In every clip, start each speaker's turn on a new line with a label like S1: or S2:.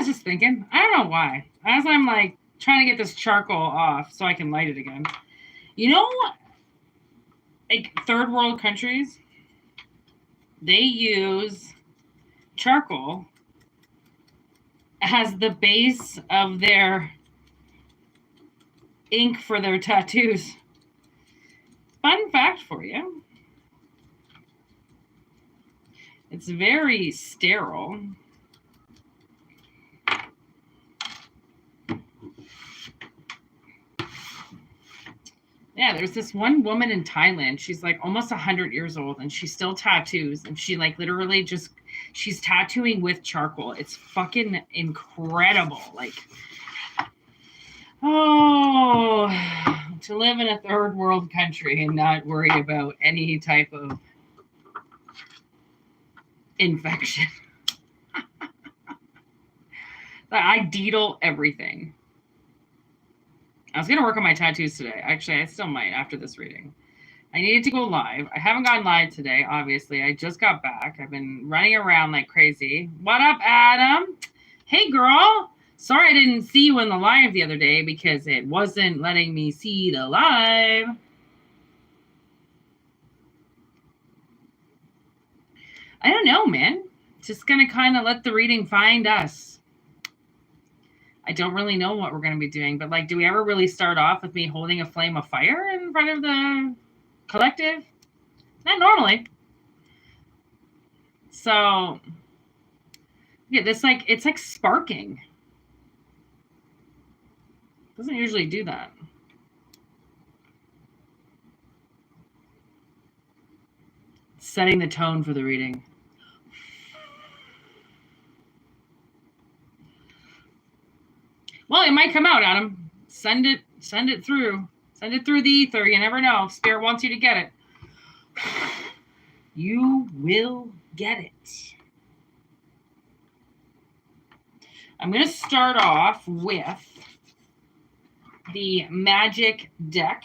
S1: was just thinking, I don't know why. As I'm like trying to get this charcoal off so I can light it again. You know, like third world countries, they use charcoal as the base of their ink for their tattoos. Fun fact for you. It's very sterile. Yeah, there's this one woman in Thailand. She's like almost 100 years old and she still tattoos. And she like literally just, she's tattooing with charcoal. It's fucking incredible. Like, oh, to live in a third world country and not worry about any type of infection. I deedle everything. I was going to work on my tattoos today. Actually, I still might after this reading. I needed to go live. I haven't gone live today, obviously. I just got back. I've been running around like crazy. What up, Adam? Hey, girl. Sorry I didn't see you in the live the other day because it wasn't letting me see the live. I don't know, man. Just going to kind of let the reading find us. I don't really know what we're going to be doing, but like, do we ever really start off with me holding a flame of fire in front of the collective? Not normally. So, yeah, this like, it's like sparking. Doesn't usually do that. Setting the tone for the reading. Well, it might come out, Adam. Send it through. Send it through the ether. You never know. Spirit wants you to get it. You will get it. I'm going to start off with the magic deck.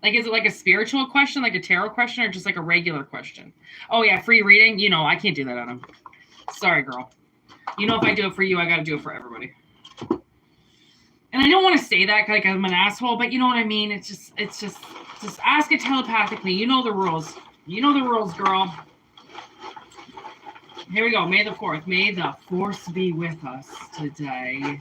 S1: Like, is it like a spiritual question, like a tarot question, or just like a regular question? Oh, yeah, free reading? You know, I can't do that, Adam. Sorry, girl. You know, if I do it for you, I got to do it for everybody. And I don't want to say that like I'm an asshole, but you know what I mean? It's just ask it telepathically. You know the rules. You know the rules, girl. Here we go. May the 4th. May the force be with us today.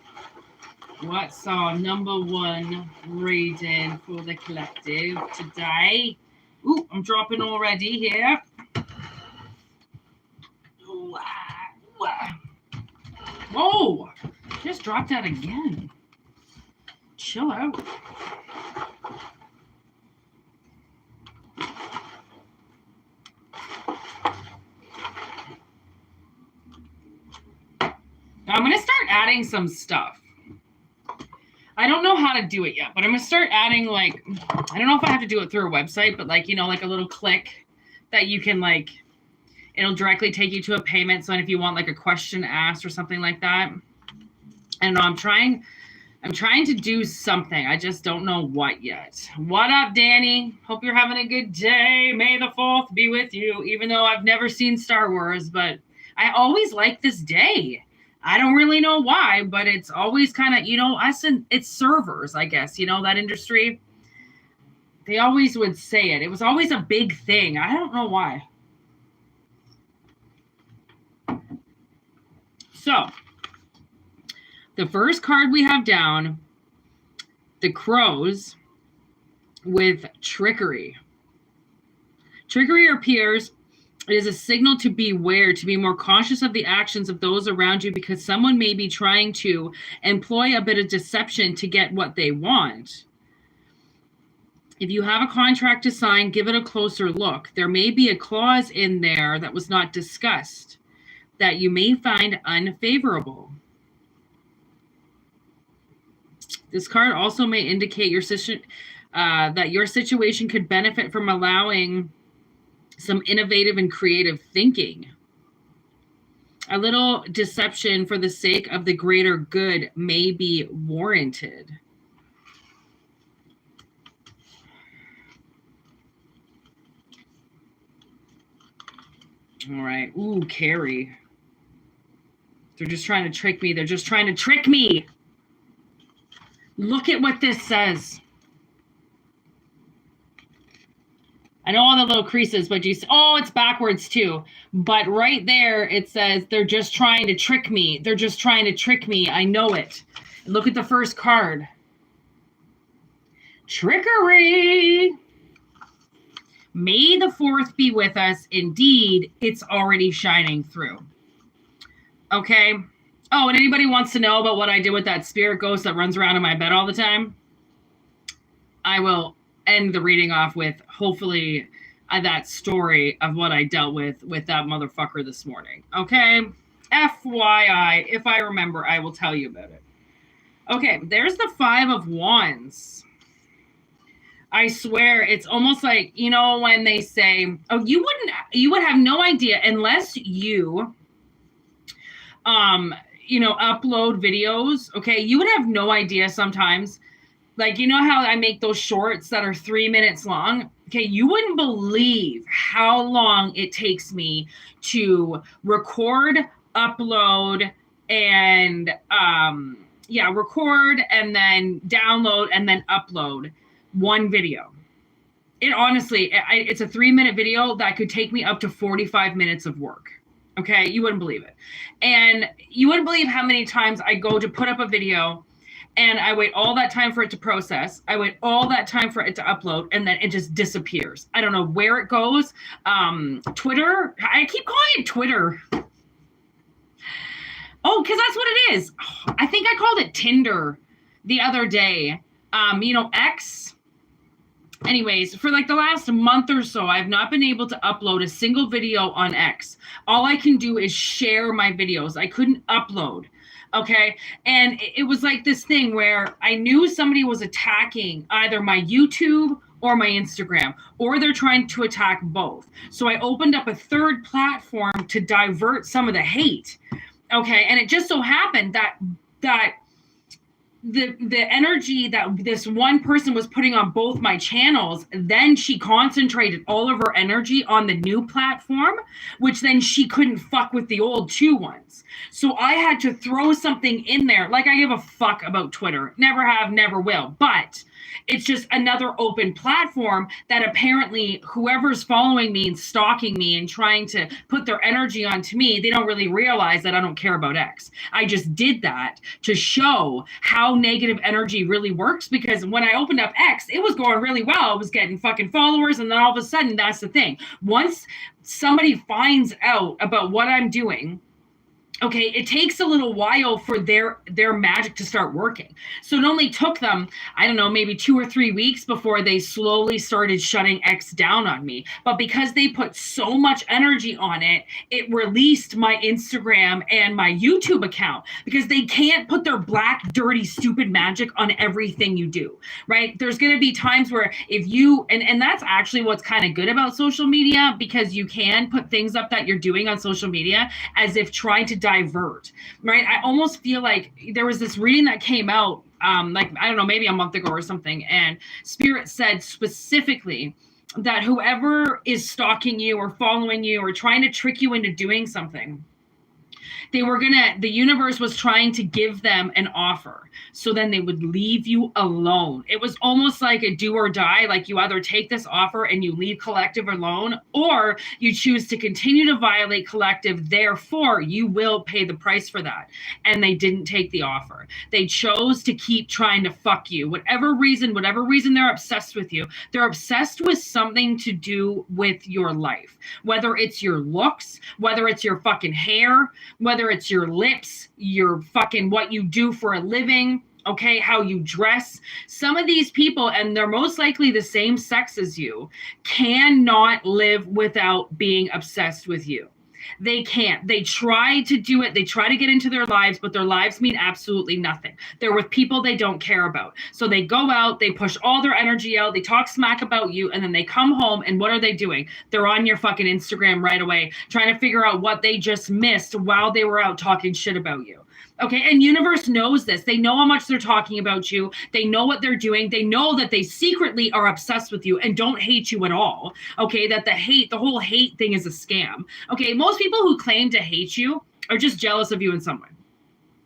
S1: What's our number 1 reading for the collective today? Ooh, I'm dropping already here. Whoa! Just dropped that again. Chill out. Now I'm going to start adding some stuff. I don't know how to do it yet, but I'm going to start adding, like, I don't know if I have to do it through a website, but, like, you know, like a little click that you can, like, it'll directly take you to a payment. So if you want, like, a question asked or something like that. I don't know. I'm trying to do something. I just don't know what yet. What up, Danny? Hope you're having a good day. May the 4th be with you, even though I've never seen Star Wars, but I always like this day. I don't really know why, but it's always kind of, you know, us and it's servers, I guess, you know, that industry. They always would say it. It was always a big thing. I don't know why. So, the first card we have down, the Crows with trickery. Trickery appears. It is a signal to beware, to be more cautious of the actions of those around you because someone may be trying to employ a bit of deception to get what they want. If you have a contract to sign, give it a closer look. There may be a clause in there that was not discussed that you may find unfavorable. This card also may indicate that your situation could benefit from allowing some innovative and creative thinking. A little deception for the sake of the greater good may be warranted. All right. Ooh, Carrie. They're just trying to trick me. They're just trying to trick me. Look at what this says. I know all the little creases, but it's backwards too. But right there, it says, they're just trying to trick me. They're just trying to trick me. I know it. Look at the first card. Trickery. May the 4th be with us. Indeed, it's already shining through. Okay. Oh, and anybody wants to know about what I did with that spirit ghost that runs around in my bed all the time? I will end the reading off with, hopefully, that story of what I dealt with that motherfucker this morning. Okay? FYI, if I remember, I will tell you about it. Okay, there's the 5 of Wands. I swear, it's almost like, you know, when they say, oh, you would have no idea unless you, upload videos. Okay, you would have no idea sometimes. Like, you know how I make those shorts that are 3 minutes long? Okay, you wouldn't believe how long it takes me to record, upload, and record and then download and then upload one video. It honestly, it's a 3-minute video that could take me up to 45 minutes of work. Okay, you wouldn't believe it. And you wouldn't believe how many times I go to put up a video and I wait all that time for it to process. I wait all that time for it to upload, and then it just disappears. I don't know where it goes. Twitter, I keep calling it Twitter. Oh, because that's what it is. I think I called it Tinder the other day. X. Anyways, for like the last month or so, I've not been able to upload a single video on X. All I can do is share my videos. I couldn't upload. Okay. And it was like this thing where I knew somebody was attacking either my YouTube or my Instagram, or they're trying to attack both. So I opened up a third platform to divert some of the hate. Okay. And it just so happened that the energy that this one person was putting on both my channels, then she concentrated all of her energy on the new platform, which then she couldn't fuck with the old 2 ones. So I had to throw something in there. Like, I give a fuck about Twitter. Never have, never will. But it's just another open platform that apparently whoever's following me and stalking me and trying to put their energy onto me, they don't really realize that I don't care about X. I just did that to show how negative energy really works, because when I opened up X, it was going really well. I was getting fucking followers, and then all of a sudden, that's the thing. Once somebody finds out about what I'm doing, okay, it takes a little while for their magic to start working. So it only took them, I don't know, maybe 2 or 3 weeks before they slowly started shutting X down on me. But because they put so much energy on it, it released my Instagram and my YouTube account, because they can't put their black, dirty, stupid magic on everything you do, right? There's going to be times where if you, and that's actually what's kind of good about social media, because you can put things up that you're doing on social media as if trying to divert, right? I almost feel like there was this reading that came out, like, I don't know, maybe a month ago or something. And Spirit said specifically that whoever is stalking you or following you or trying to trick you into doing something, the universe was trying to give them an offer. So then they would leave you alone. It was almost like a do or die. Like, you either take this offer and you leave collective alone, or you choose to continue to violate collective. Therefore, you will pay the price for that. And they didn't take the offer. They chose to keep trying to fuck you. Whatever reason they're obsessed with you. They're obsessed with something to do with your life. Whether it's your looks, whether it's your fucking hair, whether it's your lips, your fucking what you do for a living, okay, how you dress. Some of these people, and they're most likely the same sex as you, cannot live without being obsessed with you. They can't. They try to do it. They try to get into their lives, but their lives mean absolutely nothing. They're with people they don't care about. So they go out, they push all their energy out, they talk smack about you, and then they come home, and what are they doing? They're on your fucking Instagram right away, trying to figure out what they just missed while they were out talking shit about you. Okay, and universe knows this. They know how much they're talking about you. They know what they're doing. They know that they secretly are obsessed with you and don't hate you at all. Okay, that the whole hate thing is a scam. Okay, most people who claim to hate you are just jealous of you in some way.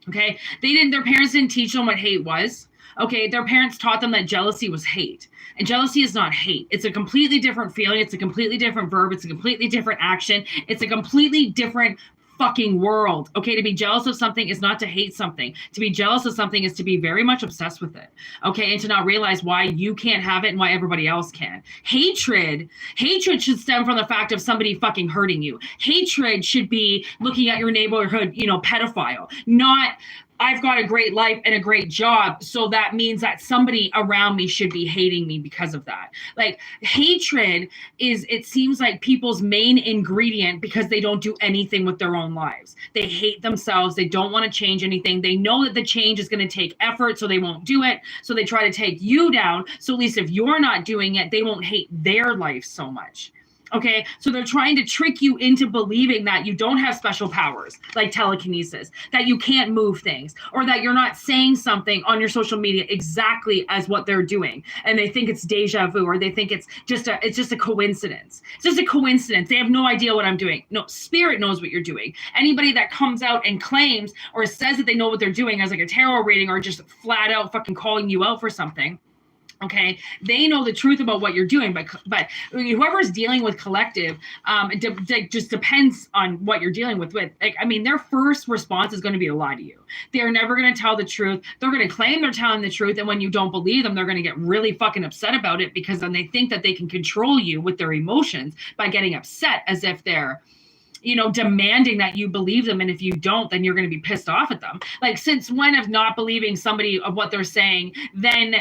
S1: Okay, their parents didn't teach them what hate was. Okay, their parents taught them that jealousy was hate. And jealousy is not hate. It's a completely different feeling. It's a completely different verb. It's a completely different action. It's a completely different fucking world. Okay, to be jealous of something is not to hate something. To be jealous of something is to be very much obsessed with it. Okay, and to not realize why you can't have it and why everybody else can. Hatred should stem from the fact of somebody fucking hurting you. Hatred should be looking at your neighborhood, pedophile, not I've got a great life and a great job, so that means that somebody around me should be hating me because of that. Like, hatred is, it seems like, people's main ingredient because they don't do anything with their own lives. They hate themselves. They don't want to change anything. They know that the change is going to take effort, so they won't do it. So they try to take you down. So at least if you're not doing it, they won't hate their life so much. Okay, so they're trying to trick you into believing that you don't have special powers like telekinesis, that you can't move things, or that you're not saying something on your social media exactly as what they're doing, and they think it's deja vu, or they think it's just a coincidence. It's just a coincidence. They have no idea what I'm doing. No, spirit knows what you're doing. Anybody that comes out and claims or says that they know what they're doing as like a tarot reading, or just flat out fucking calling you out for something, okay, they know the truth about what you're doing, but whoever's dealing with collective, it just depends on what you're dealing with. Their first response is going to be to lie to you. They're never going to tell the truth. They're going to claim they're telling the truth, and when you don't believe them, they're going to get really fucking upset about it, because then they think that they can control you with their emotions by getting upset, as if they're demanding that you believe them. And if you don't, then you're going to be pissed off at them. Like, since when of not believing somebody of what they're saying then,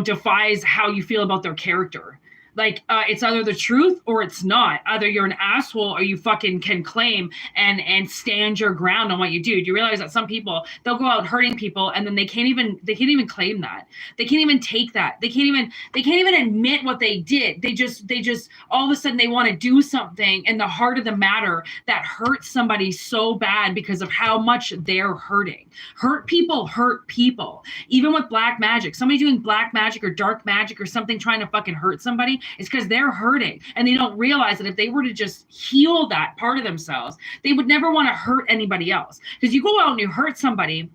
S1: defies how you feel about their character? Like, it's either the truth or it's not. Either you're an asshole or you fucking can claim and stand your ground on what you do. Do you realize that some people, they'll go out hurting people, and then they can't even claim that. They can't even take that. They can't even admit what they did. They just all of a sudden they want to do something in the heart of the matter that hurts somebody so bad because of how much they're hurting. Hurt people. Even with black magic, somebody doing black magic or dark magic or something trying to fucking hurt somebody, it's because they're hurting, and they don't realize that if they were to just heal that part of themselves, they would never want to hurt anybody else. Because you go out and you hurt somebody,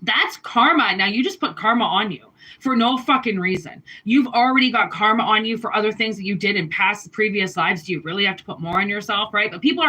S1: that's karma. Now you just put karma on you for no fucking reason. You've already got karma on you for other things that you did in previous lives. Do you really have to put more on yourself, right? But people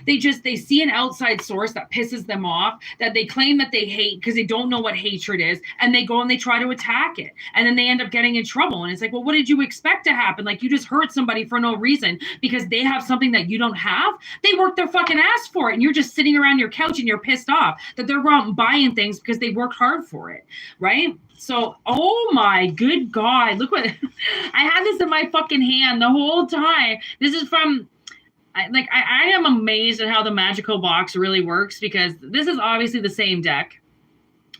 S1: they see an outside source that pisses them off, that they claim that they hate because they don't know what hatred is, and they go and they try to attack it, and then they end up getting in trouble. And it's like, well, what did you expect to happen? Like, you just hurt somebody for no reason because they have something that you don't have. They worked their fucking ass for it, and you're just sitting around your couch and you're pissed off that they're out buying things because they worked hard for it, right? So, oh my good God, look what, I had this in my fucking hand the whole time. This is from, I am amazed at how the magical box really works, because this is obviously the same deck.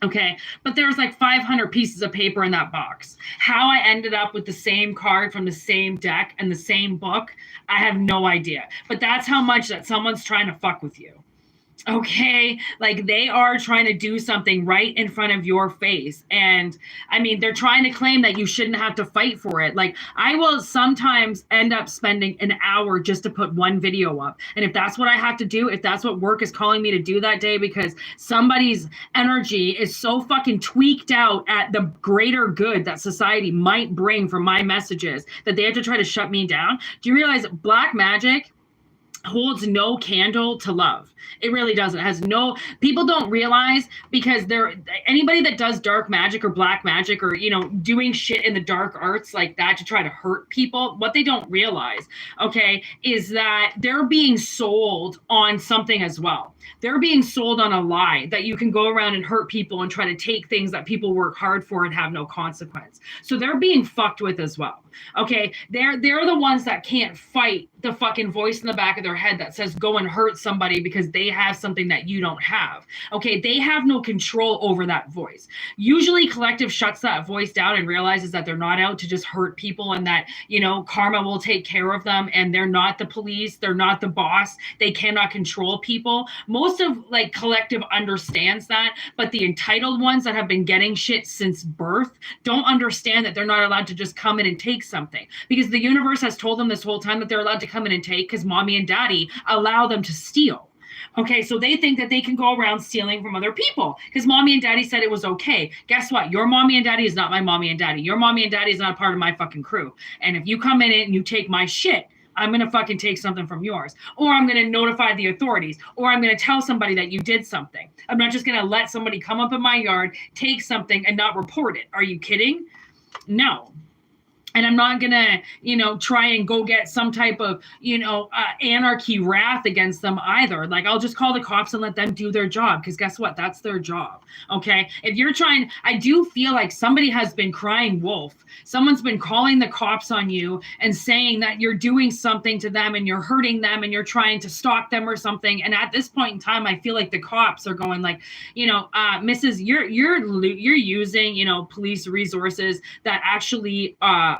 S1: Okay, but there's like 500 pieces of paper in that box. How I ended up with the same card from the same deck and the same book, I have no idea. But that's how much that someone's trying to fuck with you. Okay, like, they are trying to do something right in front of your face. And I mean, they're trying to claim that you shouldn't have to fight for it. Like, I will sometimes end up spending an hour just to put one video up. And if that's what I have to do, if that's what work is calling me to do that day, because somebody's energy is so fucking tweaked out at the greater good that society might bring from my messages, that they have to try to shut me down. Do you realize black magic holds no candle to love? It really doesn't. It has no, people don't realize, because anybody that does dark magic or black magic, or doing shit in the dark arts like that to try to hurt people, what they don't realize, okay, is that they're being sold on something as well. They're being sold on a lie that you can go around and hurt people and try to take things that people work hard for and have no consequence. So they're being fucked with as well. Okay, they're the ones that can't fight the fucking voice in the back of their their head that says go and hurt somebody because they have something that you don't have. Okay, they have no control over that voice. Usually collective shuts that voice down and realizes that they're not out to just hurt people, and that, you know, karma will take care of them, and they're not the police, they're not the boss, they cannot control people. Most of like collective understands that, but the entitled ones that have been getting shit since birth don't understand that they're not allowed to just come in and take something, because the universe has told them this whole time that they're allowed to come in and take because mommy and daddy allow them to steal. Okay, so they think that they can go around stealing from other people because mommy and daddy said it was okay. Guess what? Your mommy and daddy is not my mommy and daddy. Your mommy and daddy is not a part of my fucking crew. And if you come in and you take my shit, I'm going to fucking take something from yours. Or I'm going to notify the authorities. Or I'm going to tell somebody that you did something. I'm not just going to let somebody come up in my yard, take something, and not report it. Are you kidding? No. And I'm not going to, you know, try and go get some type of, you know, anarchy wrath against them either. Like, I'll just call the cops and let them do their job, because guess what? That's their job. Okay. If you're trying, I do feel like somebody has been crying wolf. Someone's been calling the cops on you and saying that you're doing something to them and you're hurting them and you're trying to stalk them or something. And at this point in time, I feel like the cops are going like, you know, Mrs. You're using, you know, police resources that actually,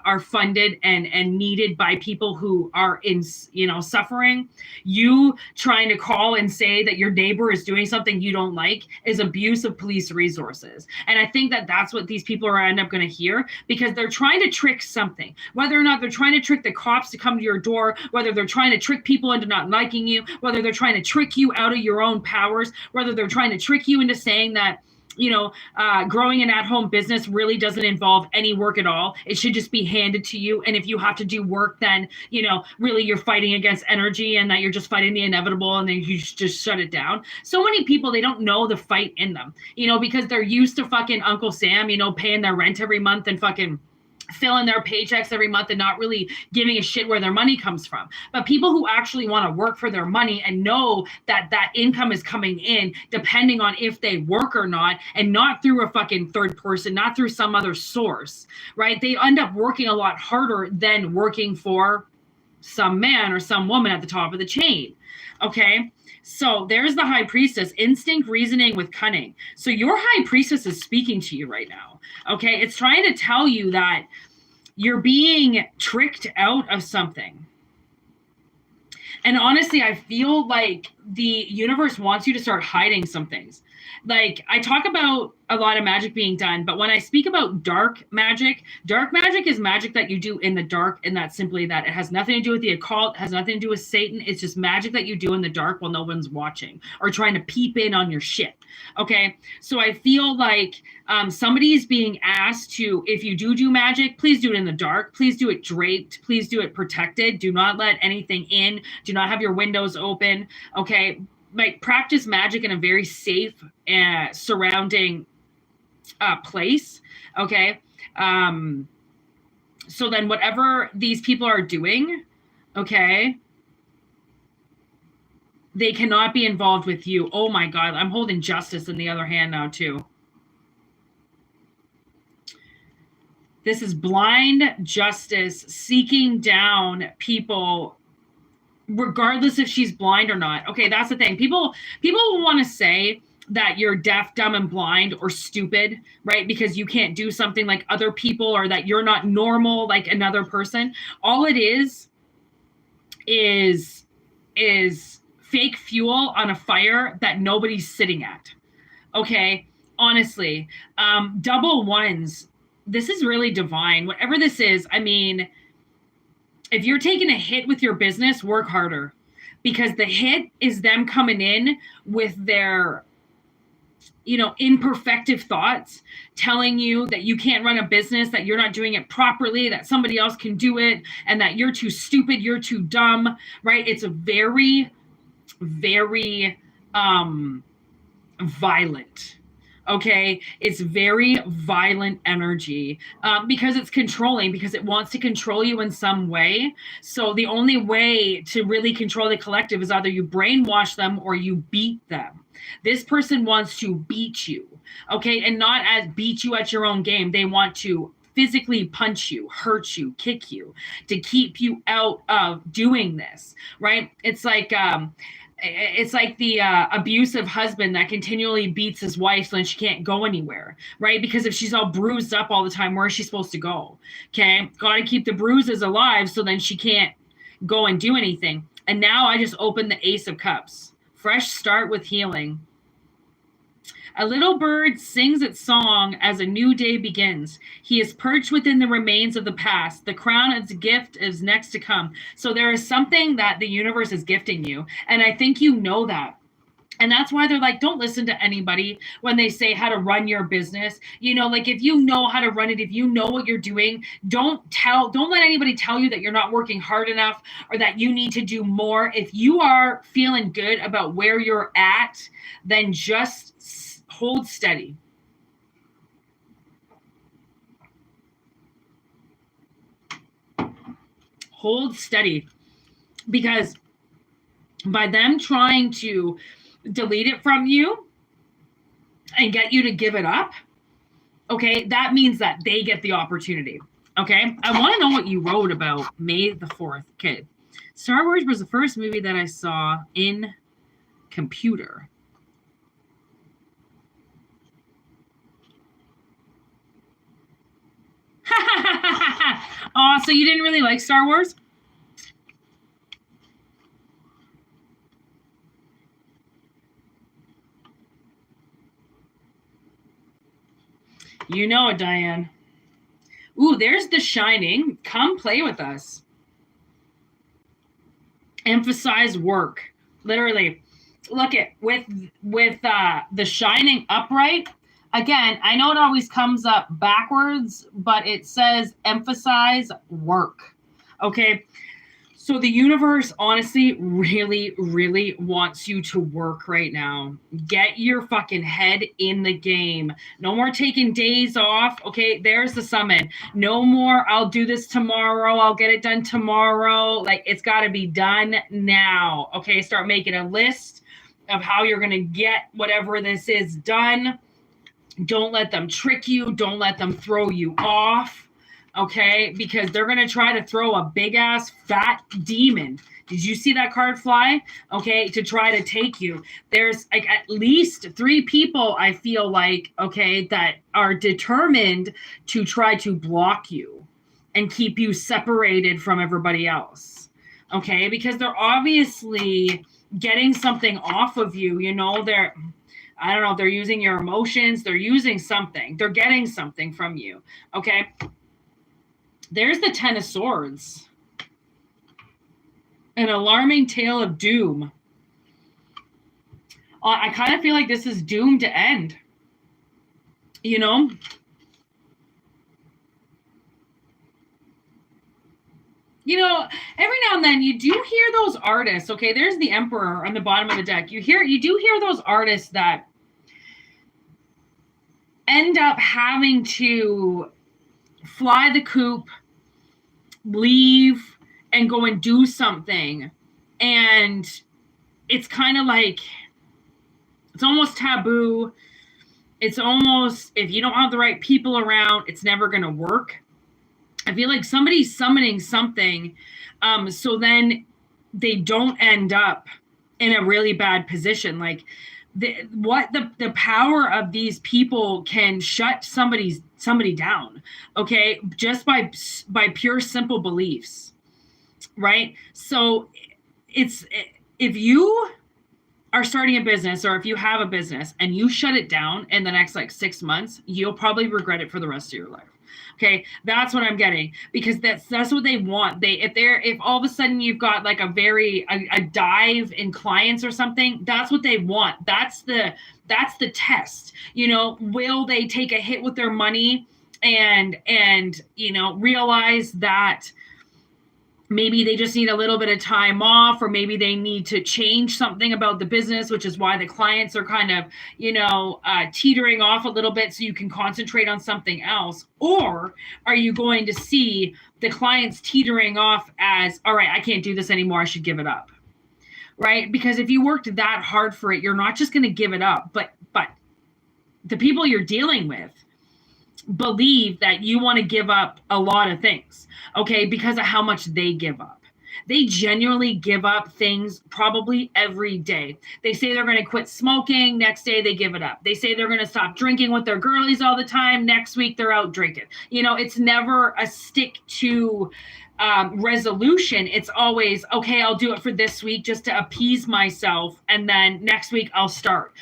S1: are funded and needed by people who are in, you know, suffering. You trying to call and say that your neighbor is doing something you don't like is abuse of police resources. And I think that that's what these people are end up going to hear, because they're trying to trick something, whether or not they're trying to trick the cops to come to your door, whether they're trying to trick people into not liking you, whether they're trying to trick you out of your own powers, whether they're trying to trick you into saying that, you know, growing an at-home business really doesn't involve any work at all. It should just be handed to you. And if you have to do work, then, you know, really you're fighting against energy and that you're just fighting the inevitable and then you just shut it down. So many people, they don't know the fight in them, you know, because they're used to fucking Uncle Sam, you know, paying their rent every month and fucking filling their paychecks every month and not really giving a shit where their money comes from. But people who actually want to work for their money and know that that income is coming in depending on if they work or not, and not through a fucking third person, not through some other source, right? They end up working a lot harder than working for some man or some woman at the top of the chain. Okay. So there's the high priestess, instinct, reasoning with cunning. So your high priestess is speaking to you right now. Okay. It's trying to tell you that you're being tricked out of something. And honestly, I feel like the universe wants you to start hiding some things. Like, I talk about a lot of magic being done, but when I speak about dark magic is magic that you do in the dark, and that's simply that. It has nothing to do with the occult, has nothing to do with Satan. It's just magic that you do in the dark while no one's watching or trying to peep in on your shit. Okay, so I feel like somebody is being asked to, if you do magic, please do it in the dark. Please do it draped. Please do it protected. Do not let anything in. Do not have your windows open. Okay, like, practice magic in a very safe surrounding place. Okay, so then whatever these people are doing, okay, they cannot be involved with you. Oh my God, I'm holding justice in the other hand now too. This is blind justice seeking down people, regardless if she's blind or not. Okay, that's the thing. People want to say that you're deaf, dumb, and blind or stupid, right? Because you can't do something like other people, or that you're not normal like another person. All it is fake fuel on a fire that nobody's sitting at. Okay, honestly, double ones. This is really divine. Whatever this is, I mean, if you're taking a hit with your business, work harder, because the hit is them coming in with their, you know, imperfective thoughts, telling you that you can't run a business, that you're not doing it properly, that somebody else can do it, and that you're too stupid, you're too dumb, right? It's a very, very violent. Okay, it's very violent energy because it's controlling, because it wants to control you in some way. So the only way to really control the collective is either you brainwash them or you beat them. This person wants to beat you, okay, and not as beat you at your own game. They want to physically punch you, hurt you, kick you, to keep you out of doing this, right? It's like the abusive husband that continually beats his wife so then she can't go anywhere, right? Because if she's all bruised up all the time, where is she supposed to go? Okay, got to keep the bruises alive so then she can't go and do anything. And now I just opened the Ace of Cups. Fresh start with healing. A little bird sings its song as a new day begins. He is perched within the remains of the past. The crown of its gift is next to come. So there is something that the universe is gifting you. And I think you know that. And that's why they're like, don't listen to anybody when they say how to run your business. You know, like if you know how to run it, if you know what you're doing, don't let anybody tell you that you're not working hard enough or that you need to do more. If you are feeling good about where you're at, then just hold steady. Hold steady. Because by them trying to delete it from you and get you to give it up, okay, that means that they get the opportunity. Okay, I want to know what you wrote about May the 4th. Okay, Star Wars was the first movie that I saw in computer. Oh, so you didn't really like Star Wars? You know it, Diane. Ooh, there's The Shining. Come play with us. Emphasize work. Literally. Look at with The Shining upright. Again, I know it always comes up backwards, but it says emphasize work. Okay. So the universe honestly really, really wants you to work right now. Get your fucking head in the game. No more taking days off. Okay, there's the summon. No more, I'll do this tomorrow. I'll get it done tomorrow. Like, it's got to be done now. Okay, start making a list of how you're going to get whatever this is done. Don't let them trick you. Don't let them throw you off. Okay, because they're going to try to throw a big ass fat demon. Did you see that card fly? Okay, to try to take you. There's like at least 3 people, I feel like, okay, that are determined to try to block you and keep you separated from everybody else. Okay, because they're obviously getting something off of you. You know, I don't know, they're using your emotions. They're using something. They're getting something from you. Okay. There's the 10 of Swords. An alarming tale of doom. I kind of feel like this is doomed to end. You know? You know, every now and then you do hear those artists. Okay, there's the Emperor on the bottom of the deck. You do hear those artists that end up having to fly the coop, leave, and go and do something. And it's kind of like, it's almost taboo. It's almost, if you don't have the right people around, it's never going to work. I feel like somebody's summoning something, so then they don't end up in a really bad position. Like, the power of these people can shut somebody down, okay, just by pure simple beliefs, right? So if you are starting a business, or if you have a business and you shut it down in the next like 6 months, you'll probably regret it for the rest of your life. Okay, that's what I'm getting, because that's what they want. If all of a sudden you've got like a dive in clients or something, that's what they want. That's the test. You know, will they take a hit with their money and you know, realize that maybe they just need a little bit of time off, or maybe they need to change something about the business, which is why the clients are kind of, you know, teetering off a little bit so you can concentrate on something else? Or are you going to see the clients teetering off as, all right, I can't do this anymore, I should give it up, right? Because if you worked that hard for it, you're not just going to give it up, but the people you're dealing with, believe that you want to give up a lot of things, okay, because of how much they give up. They genuinely give up things probably every day. They say they're going to quit smoking. Next day, they give it up. They say they're going to stop drinking with their girlies all the time. Next week, they're out drinking. It's never a stick to resolution. It's always, okay, I'll do it for this week just to appease myself. And then next week I'll stop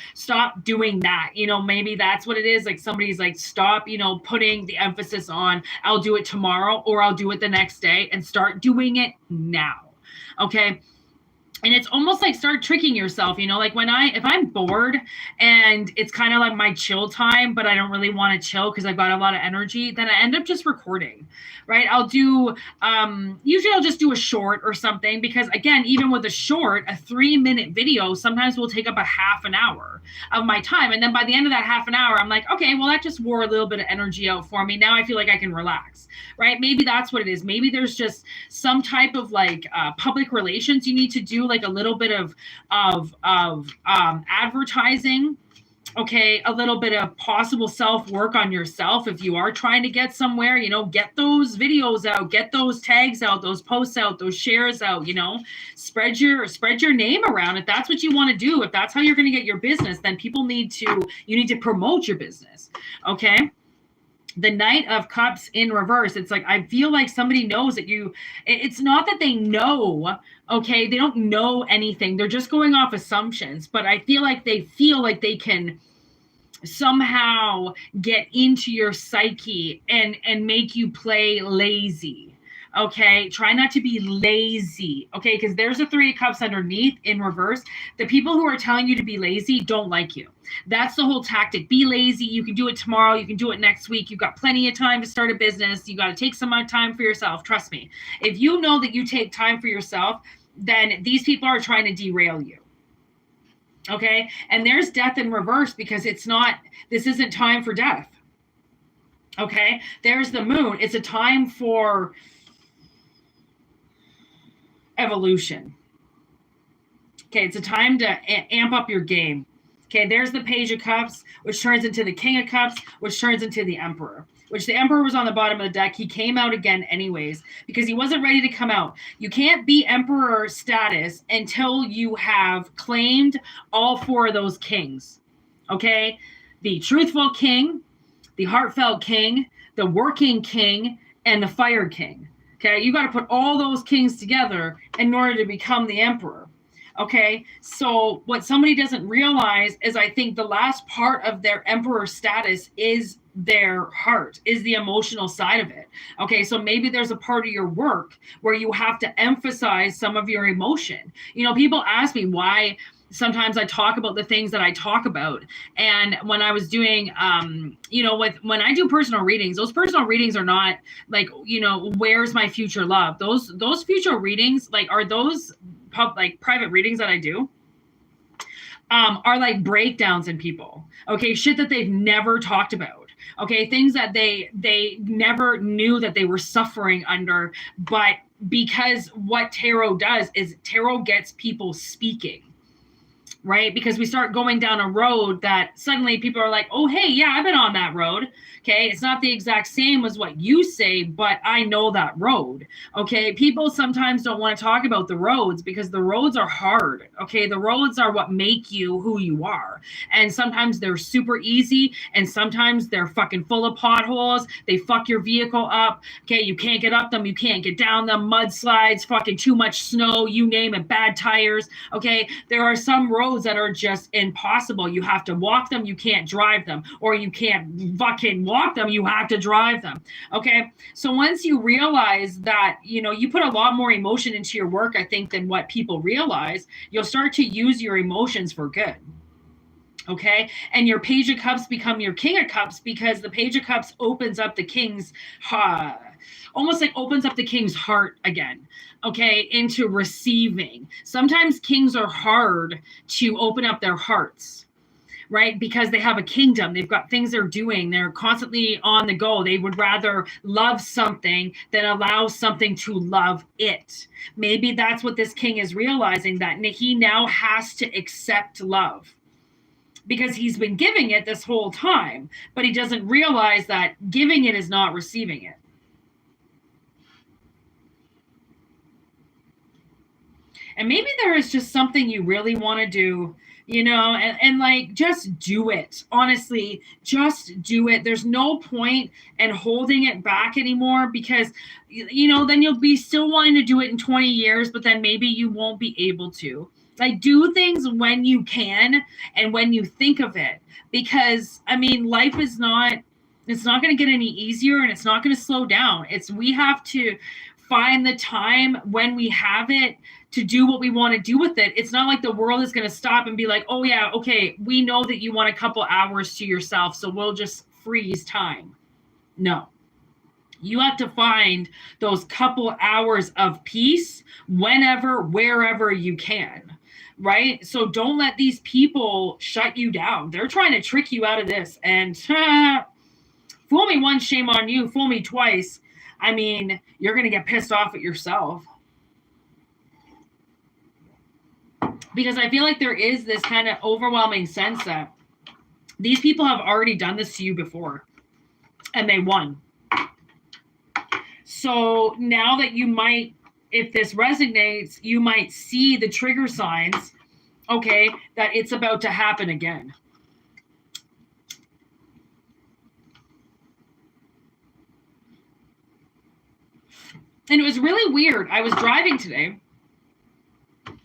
S1: doing that. Maybe that's what it is. Like somebody's like, stop, putting the emphasis on, I'll do it tomorrow or I'll do it the next day, and start doing it now. Okay. And it's almost like start tricking yourself, like if I'm bored and it's kind of like my chill time, but I don't really want to chill because I've got a lot of energy, then I end up just recording, right? I'll do, usually I'll just do a short or something, because again, even with a short, a 3-minute video sometimes will take up a half an hour of my time. And then by the end of that half an hour, I'm like, okay, well, that just wore a little bit of energy out for me. Now I feel like I can relax, right? Maybe that's what it is. Maybe there's just some type of like public relations you need to do, like a little bit of advertising, okay, a little bit of possible self-work on yourself if you are trying to get somewhere, get those videos out, get those tags out, those posts out, those shares out, spread your name around. If that's what you want to do, if that's how you're going to get your business, then you need to promote your business, okay? The Knight of Cups in reverse. It's like, I feel like somebody knows that it's not that they know, okay? They don't know anything. They're just going off assumptions, but I feel like they can somehow get into your psyche and make you play lazy. Okay, try not to be lazy. Okay, because there's a 3 of Cups underneath in reverse. The people who are telling you to be lazy don't like you. That's the whole tactic. Be lazy. You can do it tomorrow. You can do it next week. You've got plenty of time to start a business. You got to take some time for yourself. Trust me. If you know that you take time for yourself, then these people are trying to derail you. Okay, and there's death in reverse, because this isn't time for death. Okay, there's the Moon. It's a time for evolution. Okay, it's a time to amp up your game. Okay, there's the Page of Cups, which turns into the King of Cups, which turns into the Emperor, which the Emperor was on the bottom of the deck. He came out again anyways, because he wasn't ready to come out. You can't be Emperor status until you have claimed all 4 of those kings. Okay, the truthful king, the heartfelt king, the working king, and the fire king. Okay, you got to put all those kings together in order to become the Emperor. Okay, so what somebody doesn't realize is, I think the last part of their Emperor status is their heart, is the emotional side of it. Okay, so maybe there's a part of your work where you have to emphasize some of your emotion. People ask me why sometimes I talk about the things that I talk about. And when I was doing, when I do personal readings, those personal readings are not like, where's my future love? Those future readings, like, are those private readings that I do, are like breakdowns in people. Okay, shit that they've never talked about. Okay, things that they never knew that they were suffering under, but because what tarot does is tarot gets people speaking. Right? Because we start going down a road that suddenly people are like, oh, hey, yeah, I've been on that road. Okay. It's not the exact same as what you say, but I know that road. Okay. People sometimes don't want to talk about the roads because the roads are hard. Okay. The roads are what make you who you are. And sometimes they're super easy. And sometimes they're fucking full of potholes. They fuck your vehicle up. Okay. You can't get up them. You can't get down them. Mudslides, fucking too much snow, you name it, bad tires. Okay. There are some roads that are just impossible. You have to walk them. You can't drive them, or you can't fucking walk them. You have to drive them. Okay. So once you realize that, you put a lot more emotion into your work, I think, than what people realize, you'll start to use your emotions for good. Okay. And your Page of Cups become your King of Cups, because the Page of Cups opens up the king's, almost like opens up the king's heart again. Okay. Into receiving. Sometimes kings are hard to open up their hearts, right? Because they have a kingdom. They've got things they're doing. They're constantly on the go. They would rather love something than allow something to love it. Maybe that's what this king is realizing, that he now has to accept love. because he's been giving it this whole time, but he doesn't realize that giving it is not receiving it. And maybe there is just something you really want to do, and like, just do it. Honestly, just do it. There's no point in holding it back anymore, because, then you'll be still wanting to do it in 20 years, but then maybe you won't be able to. Like, do things when you can and when you think of it, because, life is not, it's not going to get any easier, and it's not going to slow down. We have to find the time when we have it to do what we want to do with it. It's not like the world is going to stop and be like, oh yeah, okay, we know that you want a couple hours to yourself, so we'll just freeze time. No. You have to find those couple hours of peace whenever, wherever you can, right? So don't let these people shut you down. They're trying to trick you out of this. And fool me once, shame on you. Fool me twice. You're going to get pissed off at yourself. Because I feel like there is this kind of overwhelming sense that these people have already done this to you before, and they won. So now that you might, if this resonates, you might see the trigger signs, okay, that it's about to happen again. And it was really weird. I was driving today,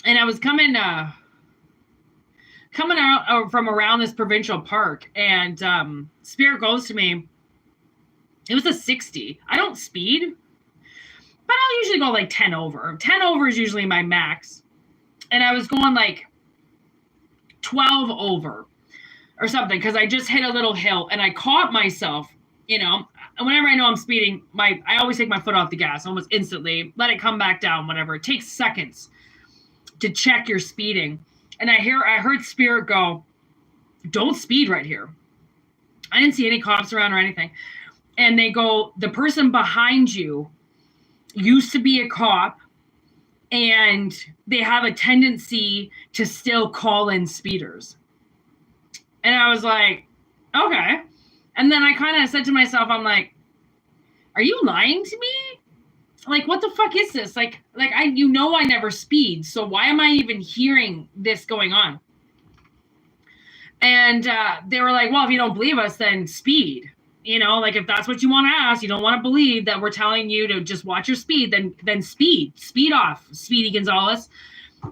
S1: and I was coming out from around this provincial park, and Spirit goes to me. It was a 60. I don't speed, but I'll usually go like 10 over. 10 over is usually my max. And I was going like 12 over or something, because I just hit a little hill, and I caught myself, and whenever I know I'm speeding, I always take my foot off the gas almost instantly, let it come back down, whatever. It takes seconds to check your speeding. And I heard Spirit go, don't speed right here. I didn't see any cops around or anything. And they go, the person behind you used to be a cop, and they have a tendency to still call in speeders. And I was like, okay. And then I kind of said to myself, I'm like, are you lying to me? Like, what the fuck is this? Like I never speed. So why am I even hearing this going on? And they were like, well, if you don't believe us, then speed. Like, if that's what you want to ask, you don't want to believe that we're telling you to just watch your speed, then speed off, Speedy Gonzalez.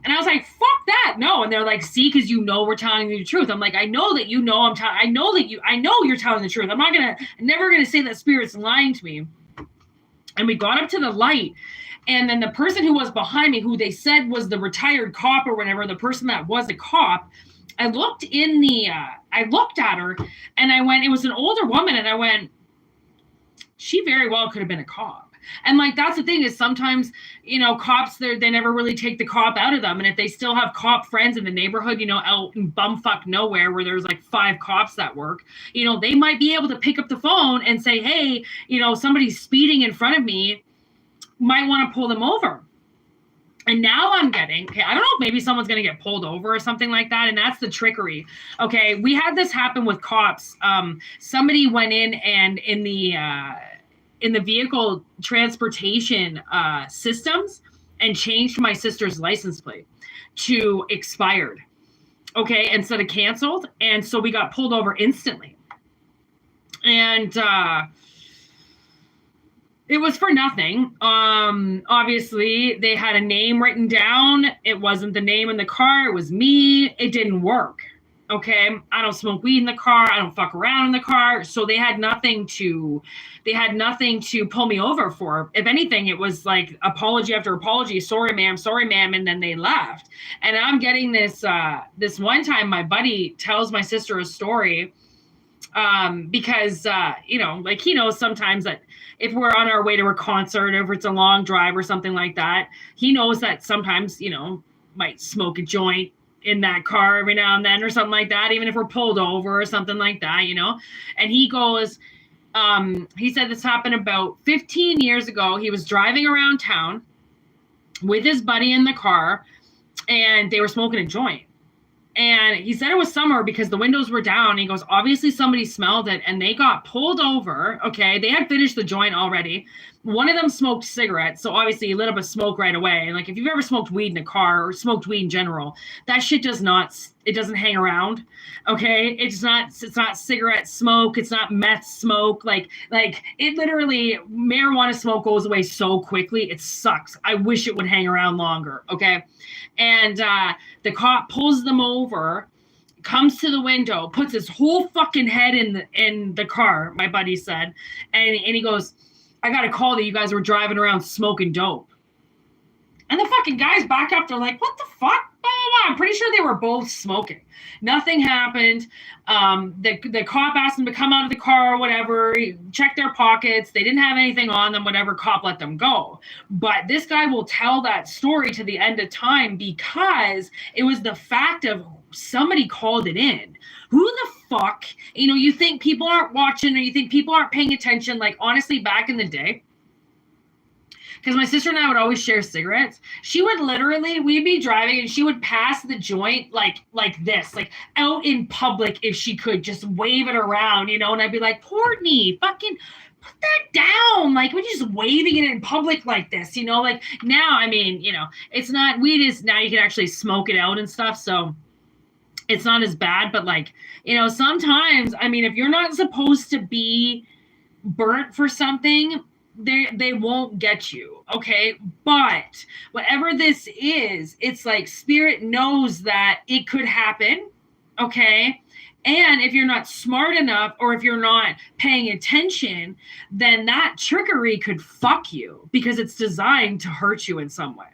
S1: And I was like, fuck that. No. And they're like, see, because we're telling you the truth. I'm like, I know that I know you're telling the truth. I'm never going to say that Spirit's lying to me. And we got up to the light, and then the person who was behind me, who they said was the retired cop or whatever, the person that was a cop, I looked at her, and I went, it was an older woman, and I went, she very well could have been a cop. And like, that's the thing, is sometimes, cops, they never really take the cop out of them. And if they still have cop friends in the neighborhood, out in bumfuck nowhere where there's like 5 cops that work, they might be able to pick up the phone and say, hey, somebody's speeding in front of me, might want to pull them over. And now I'm getting, okay, I don't know if maybe someone's going to get pulled over or something like that. And that's the trickery. Okay, we had this happen with cops. Somebody went in, and in the vehicle transportation systems, and changed my sister's license plate to expired, okay, instead of canceled. And so we got pulled over instantly. And it was for nothing. Obviously, they had a name written down. It wasn't the name in the car. It was me. It didn't work. Okay, I don't smoke weed in the car. I don't fuck around in the car. So they had nothing to pull me over for. If anything, it was like apology after apology. Sorry, ma'am. And then they left. And I'm getting this one time, my buddy tells my sister a story, because, like, he knows sometimes that if we're on our way to a concert, or if it's a long drive or something like that, he knows that sometimes, might smoke a joint in that car every now and then or something like that, even if we're pulled over or something like that, And he goes, he said this happened about 15 years ago. He was driving around town with his buddy in the car, and they were smoking a joint. And he said it was summer because the windows were down. He goes, obviously somebody smelled it and they got pulled over. Okay. They had finished the joint already. One of them smoked cigarettes. So obviously he lit up a smoke right away. And like, if you've ever smoked weed in a car or smoked weed in general, that shit it doesn't hang around. Okay. It's not cigarette smoke. It's not meth smoke. Like it literally, marijuana smoke goes away so quickly. It sucks. I wish it would hang around longer. Okay. And the cop pulls them over, comes to the window, puts his whole fucking head in the car, my buddy said. And he goes, I got a call that you guys were driving around smoking dope. And the fucking guys back up. They're like, what the fuck? Blah, blah, blah. I'm pretty sure they were both smoking. Nothing happened. The cop asked them to come out of the car or whatever. He checked their pockets. They didn't have anything on them. Whatever, cop let them go. But this guy will tell that story to the end of time because it was the fact of somebody called it in. Who the fuck? You know, you think people aren't watching or you think people aren't paying attention. Like, honestly, back in the day, because my sister and I would always share cigarettes. She would literally, we'd be driving and she would pass the joint like this, like out in public if she could, just wave it around, you know, and I'd be like, Courtney, fucking put that down. Like, we're just waving it in public like this, you know, like now, I mean, you know, it's not, weed is, now you can actually smoke it out and stuff. So it's not as bad, but like, you know, sometimes, I mean, if you're not supposed to be burnt for something, they won't get you, okay? But whatever this is, it's like spirit knows that it could happen, okay? And if you're not smart enough or if you're not paying attention, then that trickery could fuck you because it's designed to hurt you in some way.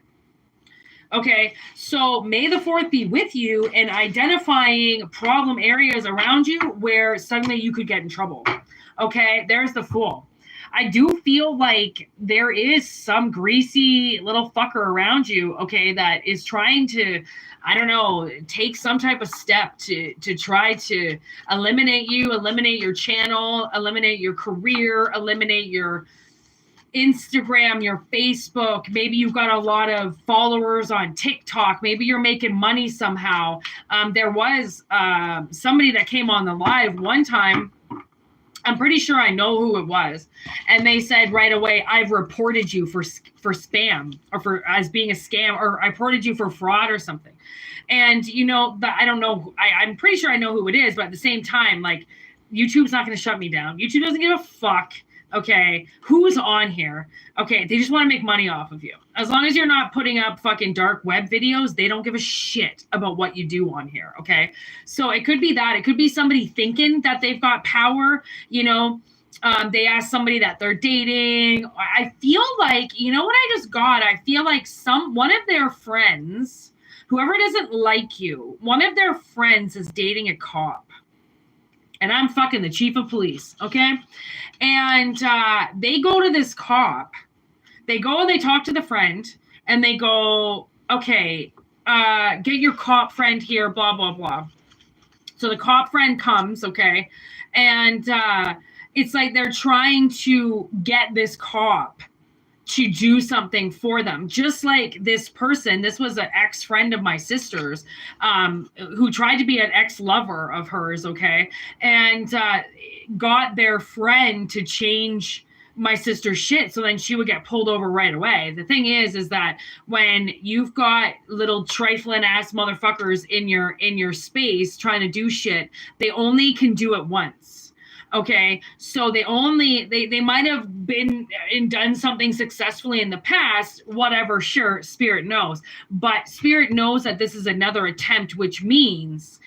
S1: Okay, so may the 4th be with you in identifying problem areas around you where suddenly you could get in trouble. Okay, there's the Fool. I do feel like there is some greasy little fucker around you, okay, that is trying to, I don't know, take some type of step to try to eliminate you, eliminate your channel, eliminate your career, eliminate your Instagram, your Facebook. Maybe you've got a lot of followers on TikTok. Maybe you're making money somehow. There was somebody that came on the live one time. I'm pretty sure I know who it was. And they said right away, I've reported you for spam or for as being a scam, or I reported you for fraud or something. And, you know, I don't know. I'm pretty sure I know who it is. But at the same time, like, YouTube's not going to shut me down. YouTube doesn't give a fuck. Okay, who's on here? Okay, they just want to make money off of you. As long as you're not putting up fucking dark web videos, they don't give a shit about what you do on here, okay? So it could be that. It could be somebody thinking that they've got power, you know. They ask somebody that they're dating. I feel like, you know what I just got? I feel like one of their friends, whoever doesn't like you, one of their friends is dating a cop. And I'm fucking the chief of police, okay? And they go to this cop. They go and they talk to the friend. And they go, okay, get your cop friend here, blah, blah, blah. So the cop friend comes, okay? And it's like they're trying to get this cop to do something for them. Just like this person, this was an ex-friend of my sister's, who tried to be an ex-lover of hers, okay? And got their friend to change my sister's shit so then she would get pulled over right away. The thing is that when you've got little trifling ass motherfuckers in your space trying to do shit, they only can do it once. Okay, so they might have been and done something successfully in the past, whatever, sure, Spirit knows. But Spirit knows that this is another attempt, which means